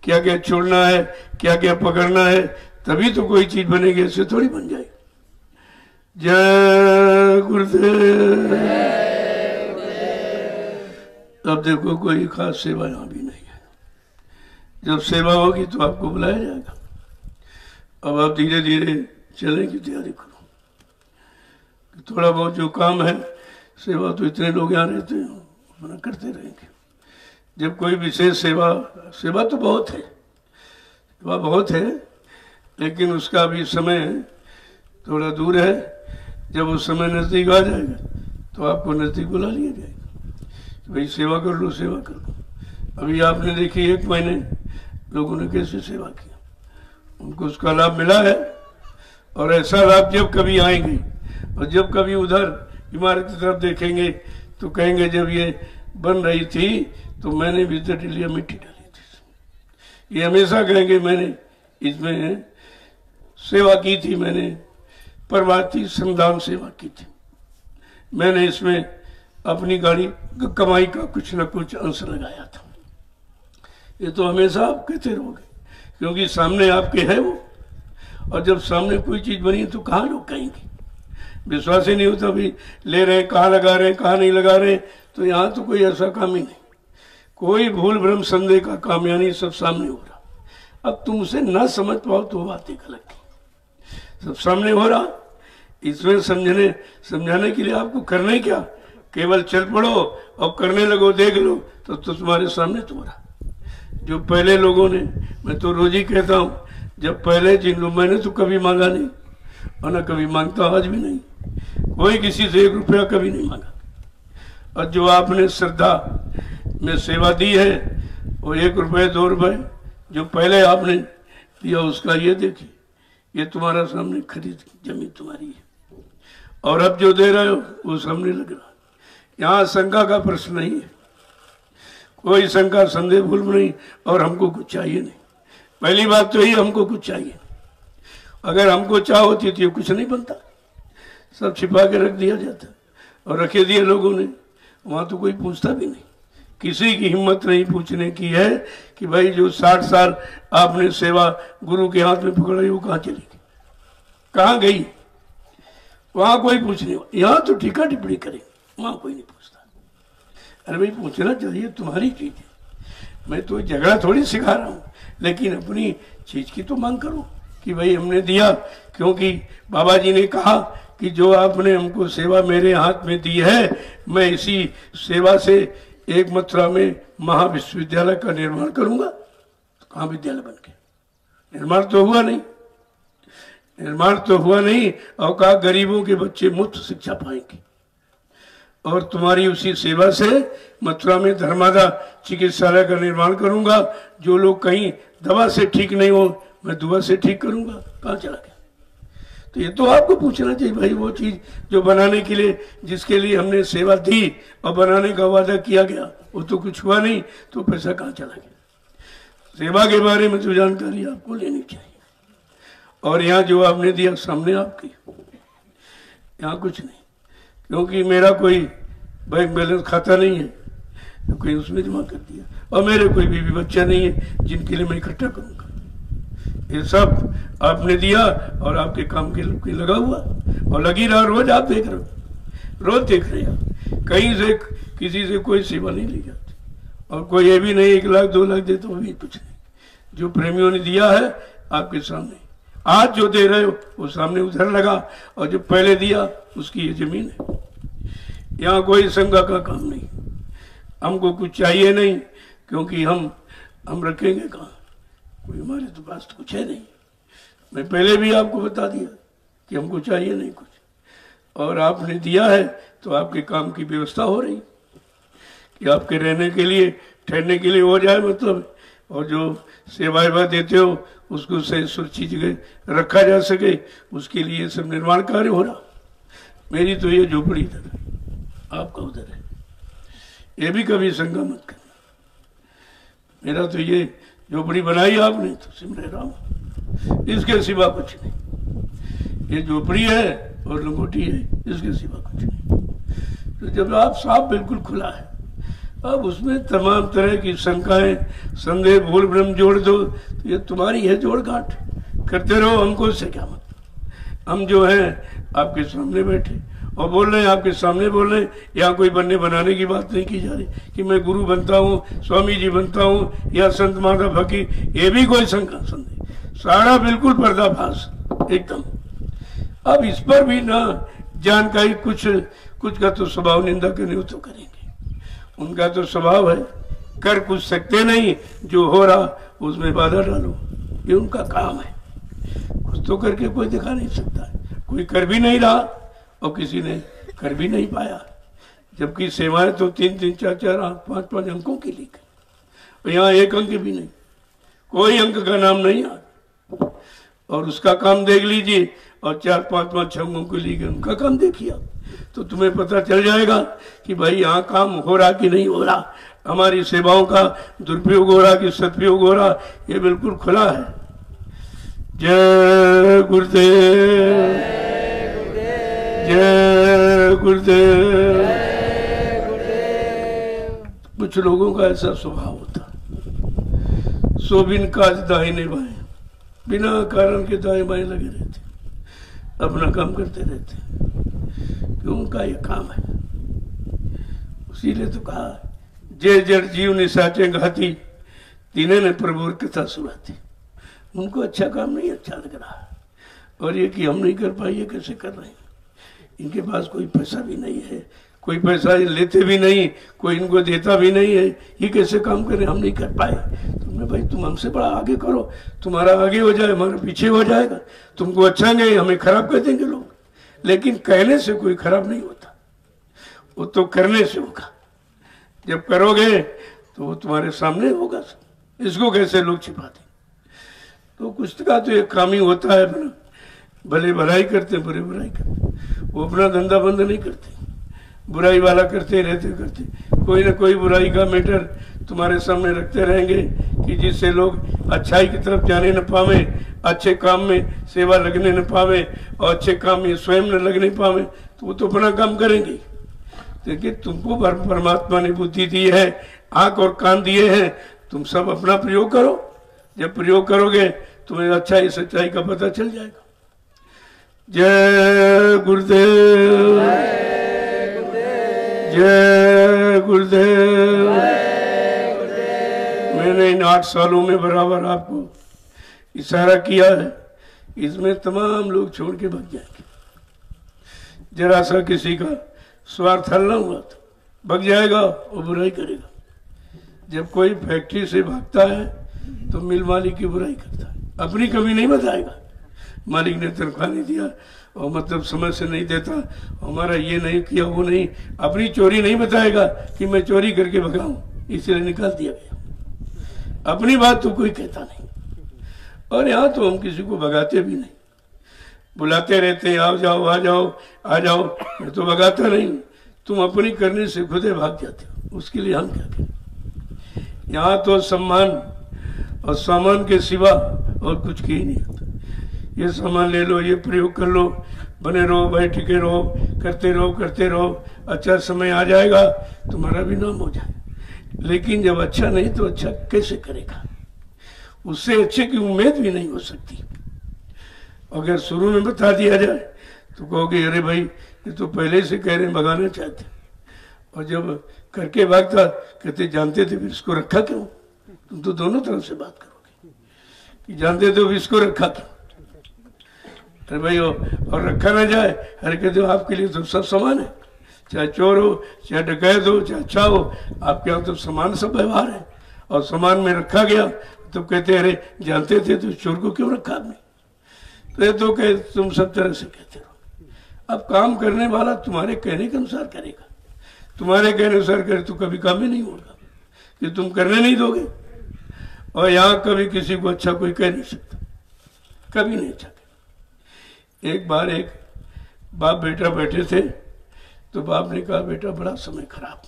क्या क्या छोड़ना है, क्या क्या पकड़ना है, तभी तो कोई चीज बनेगी, ऐसे थोड़ी बन जाएगी। जय गुरुदेव। अब देखो कोई खास सेवा यहाँ भी नहीं है, जब सेवा होगी तो आपको बुलाया जाएगा। अब आप धीरे धीरे चलने की तैयारी करो, थोड़ा बहुत जो काम है, सेवा तो इतने लोग यहाँ रहते हैं अपना करते रहेंगे। जब कोई विशेष सेवा तो बहुत है, सेवा बहुत है, लेकिन उसका भी समय थोड़ा दूर है। जब उस समय नजदीक आ जाएगा तो आपको नजदीक बुला लिया जाएगा, भाई सेवा कर लो, सेवा कर लो। अभी आपने देखी 1 महीने लोगों ने कैसे सेवा किया, उनको उसका लाभ मिला है। और ऐसा लाभ जब कभी आएंगे और जब कभी उधर इमारत की तरफ देखेंगे तो कहेंगे जब ये बन रही थी तो मैंने भी लिया, मिट्टी डाली थी। ये हमेशा कहेंगे मैंने इसमें सेवा की थी, मैंने परमार्थी संदान सेवा की थी, मैंने इसमें अपनी गाड़ी कमाई का कुछ न कुछ अंश लगाया था। ये तो हमेशा आप कहते रहोगे, क्योंकि सामने आपके है वो। और जब सामने कोई चीज बनी तो कहाँ लोग कहेंगे, विश्वास ही नहीं होता, भी ले रहे हैं, कहाँ लगा रहे हैं, कहाँ नहीं लगा रहे। तो यहाँ तो कोई ऐसा काम ही नहीं, कोई भूल भ्रम संदेह का काम यानी सब सामने हो रहा। अब तुम उसे ना समझ पाओ तो बात एक अलग की, सब सामने हो रहा। इसमें समझाने के लिए आपको करना ही क्या, केवल चल पड़ो और करने लगो, देख लो तो तुम्हारे सामने तो हो रहा। जो पहले लोगों ने, मैं तो रोज ही कहता हूँ, जब पहले जिन लोग, मैंने तो कभी मांगा नहीं और न कभी मांगता, आज भी नहीं, कोई किसी से 1 रुपया कभी नहीं मांगा। और जो आपने श्रद्धा में सेवा दी है वो 1 रुपये 2 रुपये जो पहले आपने दिया, उसका ये देखिए, ये तुम्हारा सामने खरीद जमीन तुम्हारी है। और अब जो दे रहे हो वो सामने लग रहा। यहाँ शंका का प्रश्न नहीं है, कोई शंका संदेह भूल नहीं। और हमको कुछ चाहिए नहीं, पहली बात तो यही, हमको कुछ चाहिए। अगर हमको चाह होती तो कुछ नहीं बनता, सब छिपा के रख दिया जाता, और रखे दिए लोगों ने, वहां तो कोई पूछता भी नहीं। किसी की हिम्मत नहीं पूछने की है कि भाई जो 60 साल आपने सेवा गुरु के हाथ में पकड़ाई वो कहाँ चली गई, कहाँ गई, वहां कोई पूछने। यहाँ तो टीका टिप्पणी करे, वहां कोई नहीं पूछता। अरे भाई पूछना चाहिए, तुम्हारी चीज है, मैं तो झगड़ा थोड़ी सिखा रहा हूँ, लेकिन अपनी चीज की तो मांग करो कि भाई हमने दिया, क्योंकि बाबा जी ने कहा कि जो आपने हमको सेवा मेरे हाथ में दी है, मैं इसी सेवा से एक मथुरा में महाविश्वविद्यालय का निर्माण करूंगा। तो कहाँ विद्यालय बन के, निर्माण तो हुआ नहीं, निर्माण तो हुआ नहीं। और कहा गरीबों के बच्चे मुफ्त शिक्षा पाएंगे। और तुम्हारी उसी सेवा से मथुरा में धर्मादा चिकित्सालय का निर्माण करूंगा। जो लोग कहीं दवा से ठीक नहीं हो, मैं दुआ से ठीक करूंगा। कहाँ चला गया? तो ये तो आपको पूछना चाहिए भाई, वो चीज जो बनाने के लिए, जिसके लिए हमने सेवा दी और बनाने का वादा किया गया, वो तो कुछ हुआ नहीं, तो पैसा कहाँ चला गया? सेवा के बारे में तो जानकारी आपको लेनी चाहिए। और यहाँ जो आपने दिया सामने आपकी, यहाँ कुछ नहीं, क्योंकि मेरा कोई बैंक बैलेंस खाता नहीं है, तो कोई उसमें जमा कर दिया। और मेरे कोई बीवी बच्चा नहीं है जिनके लिए मैं इकट्ठा करूंगा। ये सब आपने दिया और आपके काम के लगा हुआ, और लगी रहा, रोज आप देख रहे हो, रोज देख रहे हैं आप, कहीं से किसी से कोई सेवा नहीं ली जाती। और कोई ये भी नहीं 1 लाख 2 लाख दे तो भी कुछ नहीं, जो प्रेमियों ने दिया है आपके सामने, आज जो दे रहे हो वो सामने उधर लगा, और जो पहले दिया उसकी ये जमीन है। यहाँ कोई संघ का काम नहीं, हमको कुछ चाहिए नहीं, क्योंकि हम रखेंगे कहाँ, कोई हमारे तो पास तो कुछ है नहीं। मैं पहले भी आपको बता दिया कि हमको चाहिए नहीं कुछ, और आपने दिया है तो आपके काम की व्यवस्था हो रही कि आपके रहने के लिए, ठहरने के लिए हो जाए मतलब, और जो सेवा देते हो उसको सही सुरक्षित जगह रखा जा सके, उसके लिए सब निर्माण कार्य हो रहा। मेरी तो ये झोपड़ी इधर है, आपका उधर है, ये भी कभी शंका मत करना। मेरा तो ये झोपड़ी बनाई आपने तो सिमरे राम, इसके सिवा कुछ नहीं। ये झोपड़ी है और लंगोटी है, इसके सिवा कुछ नहीं। तो जब आप साफ बिल्कुल खुला है, अब उसमें तमाम तरह की शंकाएं, संदेह, भूल भ्रम जोड़ दो, तो ये तुम्हारी है जोड़ गांठ, करते रहो, हमको इससे क्या मतलब। हम जो हैं आपके सामने बैठे और बोल रहे हैं, आपके सामने बोल रहे हैं। यहाँ कोई बनने बनाने की बात नहीं की जा रही कि मैं गुरु बनता हूँ, स्वामी जी बनता हूँ, या संत माता फकीर, ये भी कोई शंका संदेह, सारा बिल्कुल पर्दाफाश एकदम। अब इस पर भी ना जानकारी, कुछ का तो स्वभाव निंदा करने हो तो करेंगे, उनका तो स्वभाव है कर कुछ सकते नहीं, जो हो रहा उसमें बाधा डालो, ये उनका काम है। कुछ तो करके कोई दिखा नहीं सकता है, कोई कर भी नहीं रहा और किसी ने कर भी नहीं पाया, जबकि सेवाएं तो 3-3, 4-4, 5-5 अंकों की लिखी, और यहाँ 1 अंक भी नहीं, कोई अंक का नाम नहीं आ, और उसका काम देख लीजिए, और 4-5-5 अंकों के लिए उनका काम देखिए, तो तुम्हें पता चल जाएगा कि भाई यहाँ काम हो रहा कि नहीं हो रहा, हमारी सेवाओं का दुरुपयोग हो रहा कि सदुपयोग हो रहा, ये बिल्कुल खुला है। जय गुरुदेव, जय गुरुदेव। कुछ लोगों का ऐसा स्वभाव होता, सो बिन काज दाहिने बाएं, बिना कारण के दाएं बाएं लगे रहते, अपना काम करते रहते, क्यों उनका ये काम है। इसीलिए तो कहा, जय जड़ जीव निशाचे घाती, तीने ने प्रभु कथा सुनाती। उनको अच्छा काम नहीं अच्छा लग रहा, और ये कि हम नहीं कर पाए, ये कैसे कर रहे हैं। इनके पास कोई पैसा भी नहीं है, कोई पैसा लेते भी नहीं, कोई इनको देता भी नहीं है, ये कैसे काम करें, हम नहीं कर पाए। तुमने भाई तुम हमसे बड़ा आगे करो, तुम्हारा आगे हो जाए, हमारा पीछे हो जाएगा, तुमको अच्छा नहीं, हमें खराब कर देंगे लोग। लेकिन कहने से कोई खराब नहीं होता, वो तो करने से होगा। जब करोगे तो वो तुम्हारे सामने होगा, इसको कैसे लोग छिपा दें। तो कुछ का तो एक काम ही होता है, अपना भले भलाई करते, बुरे बुराई करते, वो अपना धंधा बंद नहीं करते, बुराई वाला करते रहते, कोई ना कोई बुराई का मैटर तुम्हारे सामने रखते रहेंगे कि जिससे लोग अच्छाई की तरफ जाने न पावे, अच्छे काम में सेवा लगने न पावे, और अच्छे काम में स्वयं न लगने पावे, तो वो तो अपना काम करेंगे। देखिए, तुमको परमात्मा ने बुद्धि दी है, आंख और कान दिए हैं, तुम सब अपना प्रयोग करो। जब प्रयोग करोगे तुम्हें अच्छाई सच्चाई का पता चल जाएगा। जय गुरुदेव, जय गुरुदेव। मैंने इन 8 सालों में बराबर आपको इशारा किया है, इसमें तमाम लोग छोड़ के भाग जाएंगे। जरा सा किसी का स्वार्थ हल न हुआ तो भाग जाएगा और बुराई करेगा। जब कोई फैक्ट्री से भागता है तो मिल मालिक की बुराई करता है, अपनी कमी नहीं बताएगा। मालिक ने तनख्वाह नहीं दिया, और मतलब समय से नहीं देता, हमारा ये नहीं किया, वो नहीं, अपनी चोरी नहीं बताएगा कि मैं चोरी करके भगाऊं, इसलिए निकाल दिया गया। अपनी बात तो कोई कहता नहीं। और यहाँ तो हम किसी को भगाते भी नहीं, बुलाते रहते हैं, आओ जाओ आ जाओ आ जाओ, मैं तो भगाता नहीं। तुम अपनी करने से खुद भाग जाते हो, उसके लिए हम क्या करें। यहाँ तो सम्मान और सामान के सिवा और कुछ की नहीं होता। ये सामान ले लो, ये प्रयोग कर लो, बने रहो, बैठ के रहो, करते रहो, अच्छा समय आ जाएगा, तुम्हारा भी नाम हो जाए। लेकिन जब अच्छा नहीं तो अच्छा कैसे करेगा, उससे अच्छे की उम्मीद भी नहीं हो सकती। अगर शुरू में बता दिया जाए तो कहोगे अरे भाई ये तो पहले से कह रहे हैं भगाना चाहते, और जब करके भागता कहते जानते थे फिर इसको रखा क्यों। तुम तो दोनों तरफ से बात करोगे कि जानते थे इसको रखा क्यों। अरे भाई और रखा ना जाए, अरे कहते हो आपके लिए तो सब समान है, चाहे चोर हो चाहे डकैत हो चाहे अच्छा हो, आपके यहाँ तो समान सब व्यवहार है, और समान में रखा गया। तो कहते अरे जानते थे तो चोर को क्यों रखा आपने। तो ये तो कहे तुम सब तरह से कहते रहो। अब काम करने वाला तुम्हारे कहने के अनुसार करेगा, तुम्हारे कहने अनुसार करे तो कभी काम ही नहीं होगा कि तुम करने नहीं दोगे। और यहाँ कभी किसी को अच्छा कोई कह नहीं सकता, कभी नहीं अच्छा कह। एक बार एक बाप बेटा बैठे थे, तो बाप ने कहा बेटा बड़ा समय खराब,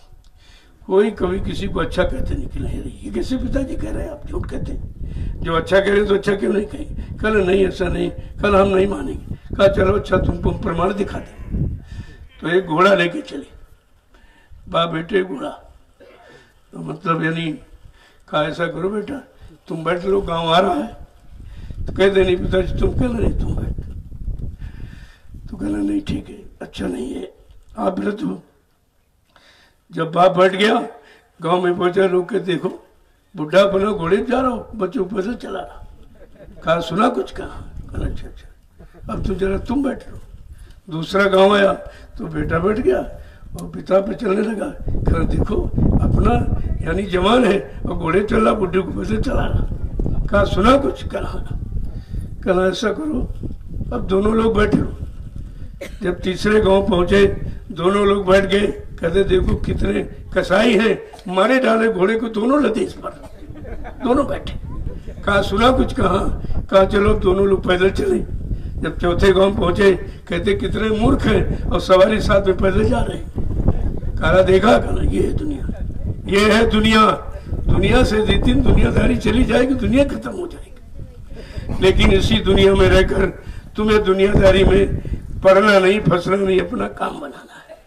कोई कभी किसी को अच्छा कहते नहीं कि नहीं ये कैसे पिताजी कह रहे हैं आप झूठ कहते हैं, जो अच्छा कह रहे हैं तो अच्छा क्यों नहीं कहें। कल नहीं ऐसा नहीं, कल हम नहीं मानेंगे। कहा चलो अच्छा तुमको प्रमाण दिखा दे। तो एक घोड़ा लेके चले, बाप बेटे घोड़ा, तो मतलब यानी कहा ऐसा करो बेटा तुम बैठ लो गांव आ रहा है। तो कहते नहीं पिताजी तुम कहना नहीं तुम बैठ। तो कहना नहीं ठीक है अच्छा नहीं है आप व्रत हो। जब बाप बैठ गया गांव में पहुंचा, लोग के देखो बुढ़ा बना घोड़े जा रहा हो, बच्चों पैदल चला रहा। कहा सुना कुछ कहा, कहा अच्छा अच्छा अब तो जरा तुम बैठ लो। दूसरा गांव आया तो बेटा बैठ गया और पिता पे चलने लगा। कहा देखो अपना यानी जवान है और घोड़े चल रहा, बुढ़े को पैदल चला रहा। कहा सुना कुछ, कहा ऐसा करो अब दोनों लोग बैठे हो। जब तीसरे गांव पहुंचे दोनों लोग बैठ गए। कहते देखो कितने कसाई हैं, मारे डाले घोड़े को दोनों लदे इस पर, दोनों बैठे। कहा सुना कुछ, कहा चलो दोनों लोग पैदल चले। जब चौथे गांव पहुंचे कहते कितने मूर्ख हैं और सवारी साथ में पैदल जा रहे हैं। कहा देखा, कहा ये है दुनिया, ये है दुनिया। दुनिया से दिन दुनियादारी चली जाएगी, दुनिया खत्म हो जाएगी। लेकिन इसी दुनिया में रहकर तुम्हें दुनियादारी में पढ़ना नहीं, फंसना नहीं, अपना काम बनाना है,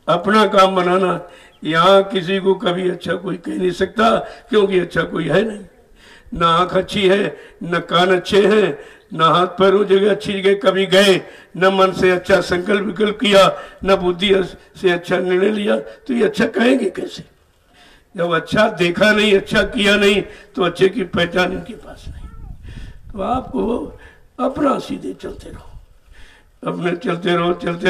अपना काम बनाना। यहाँ किसी को कभी अच्छा कोई कह नहीं सकता, क्योंकि अच्छा कोई है नहीं। न आंख अच्छी है, न कान अच्छे हैं, न हाथ पैरों जगह अच्छी जगह कभी गए, न मन से अच्छा संकल्प विकल्प किया, न बुद्धि से अच्छा निर्णय लिया, तो ये अच्छा कहेंगे कैसे। जब अच्छा देखा नहीं, अच्छा किया नहीं, तो अच्छे की पहचान इनके पास नहीं। तो आपको अपना सीधे चलते रहो, अपने चलते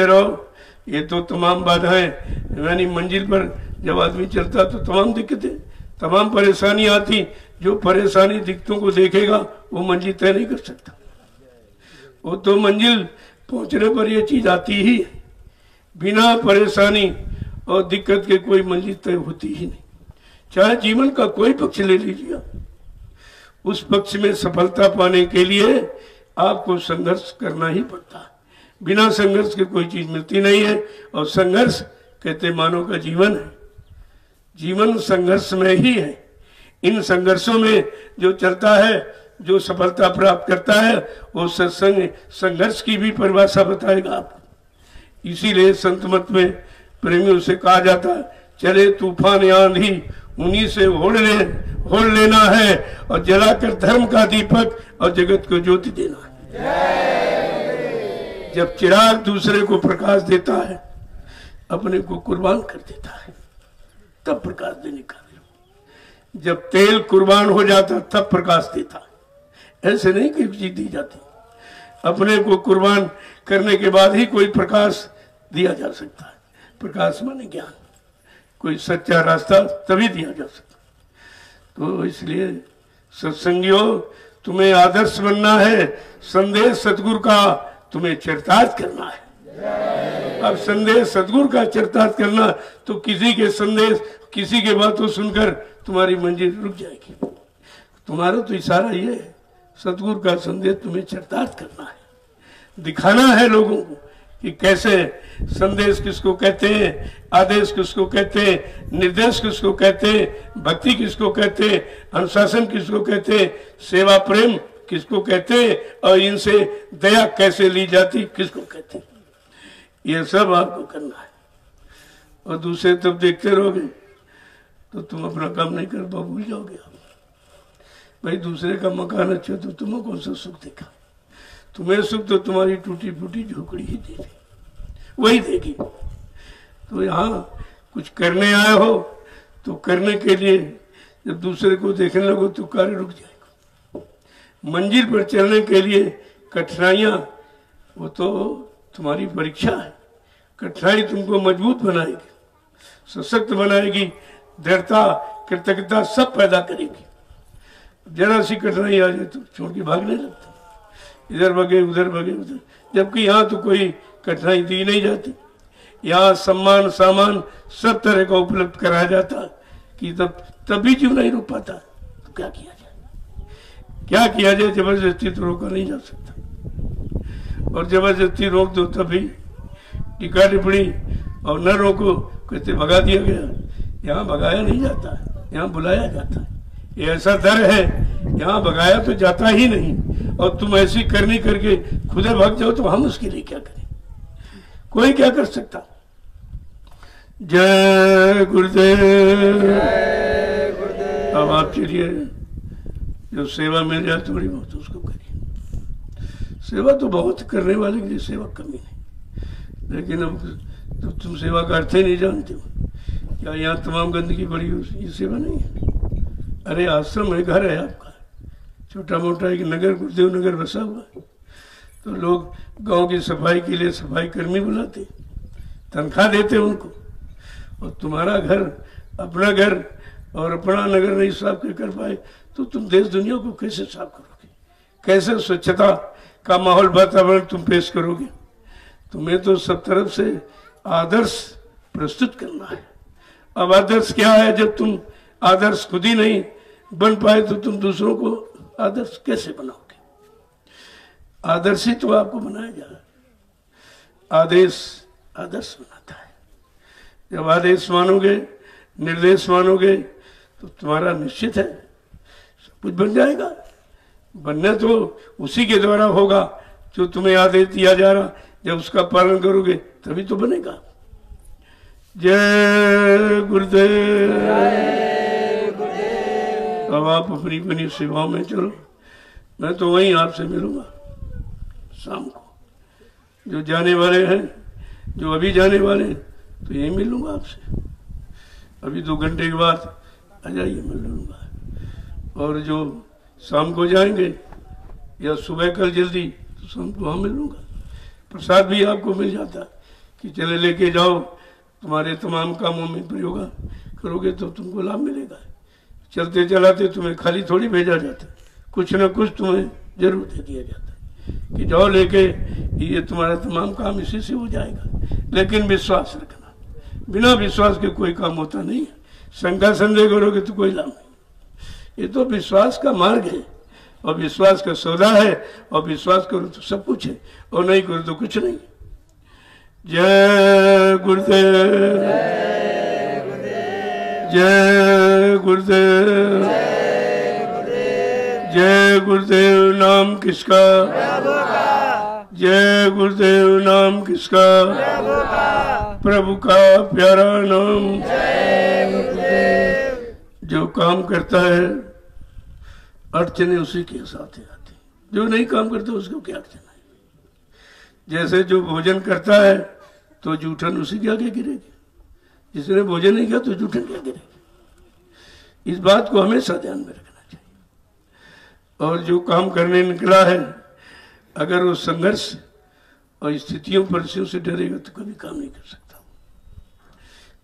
रहो। ये तो तमाम बाधाएं, यानी मंजिल पर जब आदमी चलता तो तमाम दिक्कतें, तमाम परेशानी आती। जो परेशानी दिक्कतों को देखेगा वो मंजिल तय नहीं कर सकता। वो तो मंजिल पहुंचने पर ये चीज आती ही है। बिना परेशानी और दिक्कत के कोई मंजिल तय होती ही नहीं। चाहे जीवन का कोई पक्ष ले लीजिए, उस पक्ष में सफलता पाने के लिए आपको संघर्ष करना ही पड़ता है। बिना संघर्ष के कोई चीज मिलती नहीं है। और संघर्ष कहते मानव का जीवन है, जीवन संघर्ष में ही है। इन संघर्षों में जो चलता है, जो सफलता प्राप्त करता है, वो सत्संग संघर्ष की भी परिभाषा बताएगा आपको। इसीलिए संत मत में प्रेमियों से कहा जाता है चले तूफान आंधी उन्हीं से होड़ लेना है, और जलाकर धर्म का दीपक और जगत को ज्योति देना है। जब चिराग दूसरे को प्रकाश देता है, अपने को कुर्बान कर देता है, तब प्रकाश देने का। जब तेल कुर्बान हो जाता तब प्रकाश देता है। ऐसे नहीं कि चीज दी जाती, अपने को कुर्बान करने के बाद ही कोई प्रकाश दिया जा सकता है। प्रकाश माने ज्ञान, कोई सच्चा रास्ता तभी दिया जा सकता। तो इसलिए सत्संगियों, तुम्हें आदर्श बनना है, संदेश सतगुरु का तुम्हें चरितार्थ करना है। अब संदेश सतगुरु का चरितार्थ करना, तो किसी के संदेश, किसी के बातों सुनकर तुम्हारी मंजिल रुक जाएगी। तुम्हारा तो इशारा ये है, सतगुरु का संदेश तुम्हें चरितार्थ करना है, दिखाना है लोगों को कि कैसे संदेश किसको कहते हैं, आदेश किसको कहते हैं, निर्देश किसको कहते हैं, भक्ति किसको कहते हैं, अनुशासन किसको कहते हैं, सेवा प्रेम किसको कहते हैं, और इनसे दया कैसे ली जाती किसको कहते हैं। ये सब आपको करना है। और दूसरे तब देखते रहोगे तो तुम अपना काम नहीं कर पाओ, भूल जाओगे आप। भाई दूसरे का मकान अच्छा तो तुम्हें कौन सा सुख देखा। तुम्हें सुख तो तुम्हारी टूटी फूटी झोपड़ी ही देगी, वही देगी। तो यहाँ कुछ करने आए हो तो करने के लिए जब दूसरे को देखने लगो तो कार्य रुक जाएगा। मंजिल पर चलने के लिए कठिनाइयाँ वो तो तुम्हारी परीक्षा है। कठिनाई तुमको मजबूत बनाएगी, सशक्त बनाएगी, दृढ़ता कृतज्ञता सब पैदा करेगी। जरा सी कठिनाई आ जाए तो छोड़ के भागने लगते, इधर भगे उधर भगे उधर, जबकि यहाँ तो कोई कठिनाई दी नहीं जाती। यहाँ सम्मान सामान सब तरह का उपलब्ध कराया जाता कि तभी जीव नहीं रुक पाता। तो क्या किया जाए, क्या किया जाए? जबरदस्ती तो रोका नहीं जा सकता, और जबरदस्ती रोक दो तभी टीका टिप्पणी, और न रोको कहते भगा दिया गया। यहाँ भगाया नहीं जाता, यहाँ बुलाया जाता है। ये ऐसा दर है, यहाँ भगाया तो जाता ही नहीं, और तुम ऐसी करनी करके खुदे भाग जाओ तो हम उसके लिए क्या करें? कोई क्या कर सकता। जय गुरुदेव। अब आप चलिए, जो सेवा मिल जाए थोड़ी बहुत उसको करिए। सेवा तो बहुत करने वाले के लिए सेवा कमी नहीं, लेकिन अब तो तुम सेवा का अर्थ ही नहीं जानते हो। क्या यहाँ तमाम गंदगी पड़ी हो, ये सेवा नहीं है। अरे आश्रम है, घर है आपका, छोटा मोटा एक नगर, गुरुदेव नगर बसा हुआ है। तो लोग गांव की सफाई के लिए सफाई कर्मी बुलाते, तनख्वाह देते उनको, और तुम्हारा घर, अपना घर और अपना नगर नहीं साफ कर पाए तो तुम देश दुनिया को कैसे साफ करोगे? कैसे स्वच्छता का माहौल वातावरण तुम पेश करोगे? तुम्हें तो सब तरफ से आदर्श प्रस्तुत करना है। अब आदर्श क्या है? जब तुम आदर्श खुद ही नहीं बन पाए तो तुम दूसरों को आदर्श कैसे बनाओगे? आदर्श ही तो आपको बनाया जा रहा है। आदेश आदर्श बनाता है। जब आदेश मानोगे, निर्देश मानोगे तो तुम्हारा निश्चित है सब कुछ बन जाएगा। बनने तो उसी के द्वारा होगा जो तुम्हें आदेश दिया जा रहा। जब उसका पालन करोगे तभी तो बनेगा। जय गुरुदेव। अब आप अपनी अपनी सेवाओं में चलो। मैं तो वहीं आपसे मिलूंगा शाम को। जो जाने वाले हैं, जो अभी जाने वाले हैं, तो यहीं मिलूंगा आपसे। अभी 2 घंटे के बाद आ जाइए, मिल लूँगा। और जो शाम को जाएंगे या सुबह कल जल्दी, तो शाम को वहाँ मिल लूँगा। प्रसाद भी आपको मिल जाता कि चले लेके जाओ, तुम्हारे तमाम कामों में प्रयोग करोगे तो तुमको लाभ मिलेगा। चलते चलाते तुम्हें खाली थोड़ी भेजा जाता, कुछ न कुछ तुम्हें जरूर दे दिया जाता कि जाओ लेके, ये तुम्हारा तमाम काम इसी से हो जाएगा। लेकिन विश्वास रखना, बिना विश्वास के कोई काम होता नहीं है। शंका संदेह करोगे तो कोई लाभ नहीं। ये तो विश्वास का मार्ग है, और विश्वास का सौदा है, और विश्वास करो तो सब कुछ है, और नहीं करो तो कुछ नहीं। जय गुरुदेव। जय गुरुदेव। जय गुरुदेव। नाम किसका? जय गुरुदेव। नाम किसका? प्रभु का प्यारा नाम। जो काम करता है अड़चने उसी के साथ ही आती, जो नहीं काम करता उसको क्या अड़चन है। जैसे जो भोजन करता है तो जूठन उसी के आगे गिरेगी, जिसने भोजन नहीं किया तो जूठन क्या गिरेगी। इस बात को हमेशा ध्यान में रखना चाहिए। और जो काम करने निकला है, अगर वो संघर्ष और स्थितियों परिस्थितियों से डरेगा तो कभी काम नहीं कर सकता।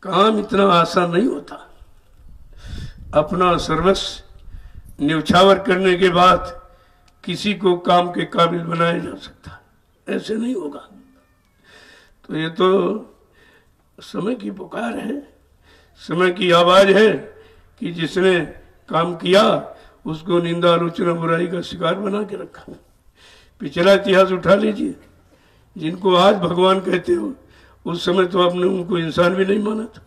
काम इतना आसान नहीं होता। अपना सर्वस्व न्यौछावर करने के बाद किसी को काम के काबिल बनाया जा सकता, ऐसे नहीं होगा। तो ये तो समय की पुकार है, समय की आवाज है कि जिसने काम किया उसको निंदा आलोचना बुराई का शिकार बना के रखा। पिछला इतिहास उठा लीजिए, जिनको आज भगवान कहते हो उस समय तो आपने उनको इंसान भी नहीं माना था।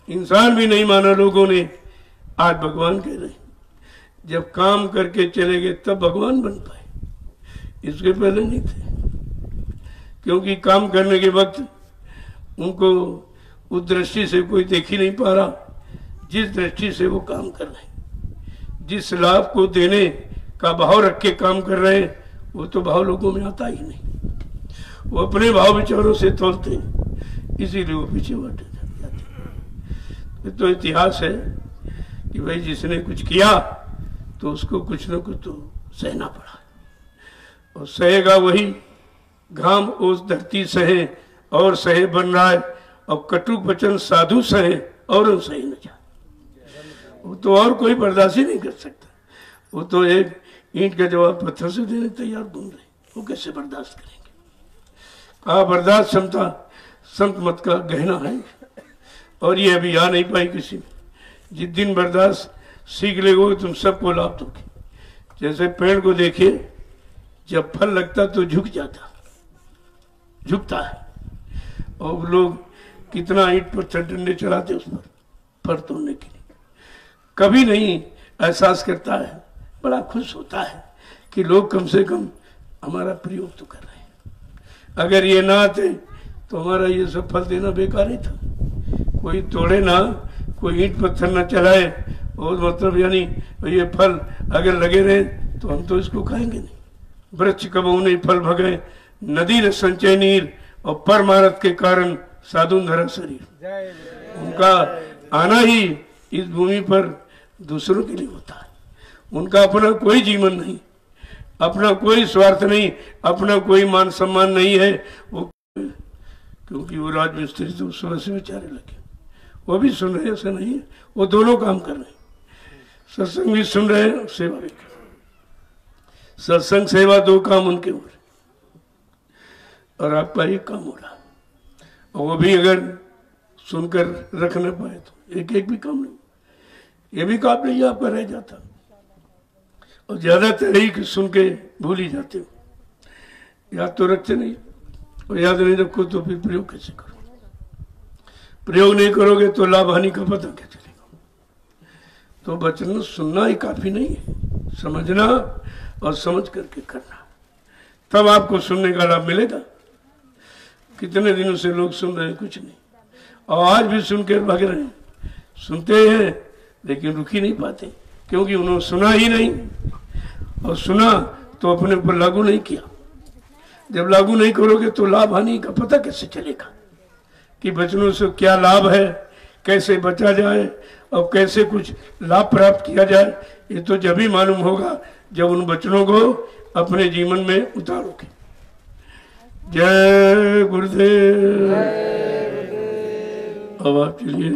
इंसान भी नहीं माना लोगों ने, आज भगवान कह रहे हैं। जब काम करके चले गए तब भगवान बन पाए, इसके पहले नहीं थे। क्योंकि काम करने के वक्त उनको उस दृष्टि से कोई देख ही नहीं पा रहा जिस दृष्टि से वो काम कर रहे हैं। जिस लाभ को देने का भाव रख के काम कर रहे हैं वो तो भाव लोगों में आता ही नहीं, वो अपने भाव विचारों से तोलते हैं, इसीलिए वो पीछे हटे जाते हैं। तो इतिहास है कि भाई जिसने कुछ किया तो उसको कुछ न कुछ तो सहना पड़ा, और सहेगा वही। घाम ओस धरती सहे और सहे बन रहा है, और कटुक वचन साधु सहे और सही न जाए। वो तो और कोई बर्दाश्त ही नहीं कर सकता, वो तो एक ईंट का जवाब पत्थर से देने तैयार घूम रहे, वो कैसे बर्दाश्त करेंगे। कहा बर्दाश्त क्षमता संत मत का गहना है, और ये अभी आ नहीं पाई किसी में। जिस दिन बर्दाश्त सीख लेगो तुम सबको लाभ दोगे। जैसे पेड़ को देखिए, जब फल लगता तो झुकता है, और लोग कितना ईंट पत्थर डंडे चलाते उस पर फल तोड़ने के लिए, कभी नहीं एहसास करता है, बड़ा खुश होता है कि लोग कम से कम हमारा प्रयोग तो कर रहे हैं। अगर ये ना आते तो हमारा ये सब फल देना बेकार ही था। कोई तोड़े ना, कोई ईंट पत्थर ना चलाए, और मतलब यानी ये फल अगर लगे रहे तो हम तो इसको खाएंगे नहीं। वृक्ष कबहू नहीं फल भगे, नदी न संचय नीर, और परमारथ के कारण साधु धरा शरीर। उनका आना ही इस भूमि पर दूसरों के लिए होता है। उनका अपना कोई जीवन नहीं, अपना कोई स्वार्थ नहीं, अपना कोई मान सम्मान नहीं है। वो क्योंकि वो राजमिस्त्री तो सुबह से बेचारे लगे, वो भी सुन रहे, ऐसा नहीं है, वो दोनों काम कर रहे हैं। सत्संग भी सुन रहे हैं, सेवा भी कर रहे हैं। सत्संग सेवा दो काम उनके हो रहे, और आपका एक काम हो रहा, और वो भी अगर सुनकर रख न पाए तो एक एक भी काम नहीं, ये भी काम नहीं आपका रह जाता। और ज्यादातर ही सुन के भूल ही जाते हो, याद तो रखते नहीं, और याद नहीं रखो तो फिर प्रयोग कैसे करो। प्रयोग नहीं करोगे तो लाभ हानि का पता क्या चलेगा। तो वचन सुनना ही काफी नहीं है, समझना और समझ करके करना, तब आपको सुनने का लाभ मिलेगा। कितने दिनों से लोग सुन रहे हैं, कुछ नहीं, और आज भी सुन के भाग रहे हैं। सुनते हैं लेकिन रुक ही नहीं पाते, क्योंकि उन्होंने सुना ही नहीं, और सुना तो अपने ऊपर लागू नहीं किया। जब लागू नहीं करोगे तो लाभ हानि का पता कैसे चलेगा कि वचनों से क्या लाभ है, कैसे बचा जाए, और कैसे कुछ लाभ प्राप्त किया जाए। ये तो जब ही मालूम होगा जब उन वचनों को अपने जीवन में उतारोगे। जय गुरुदेव। अब आप चलिए।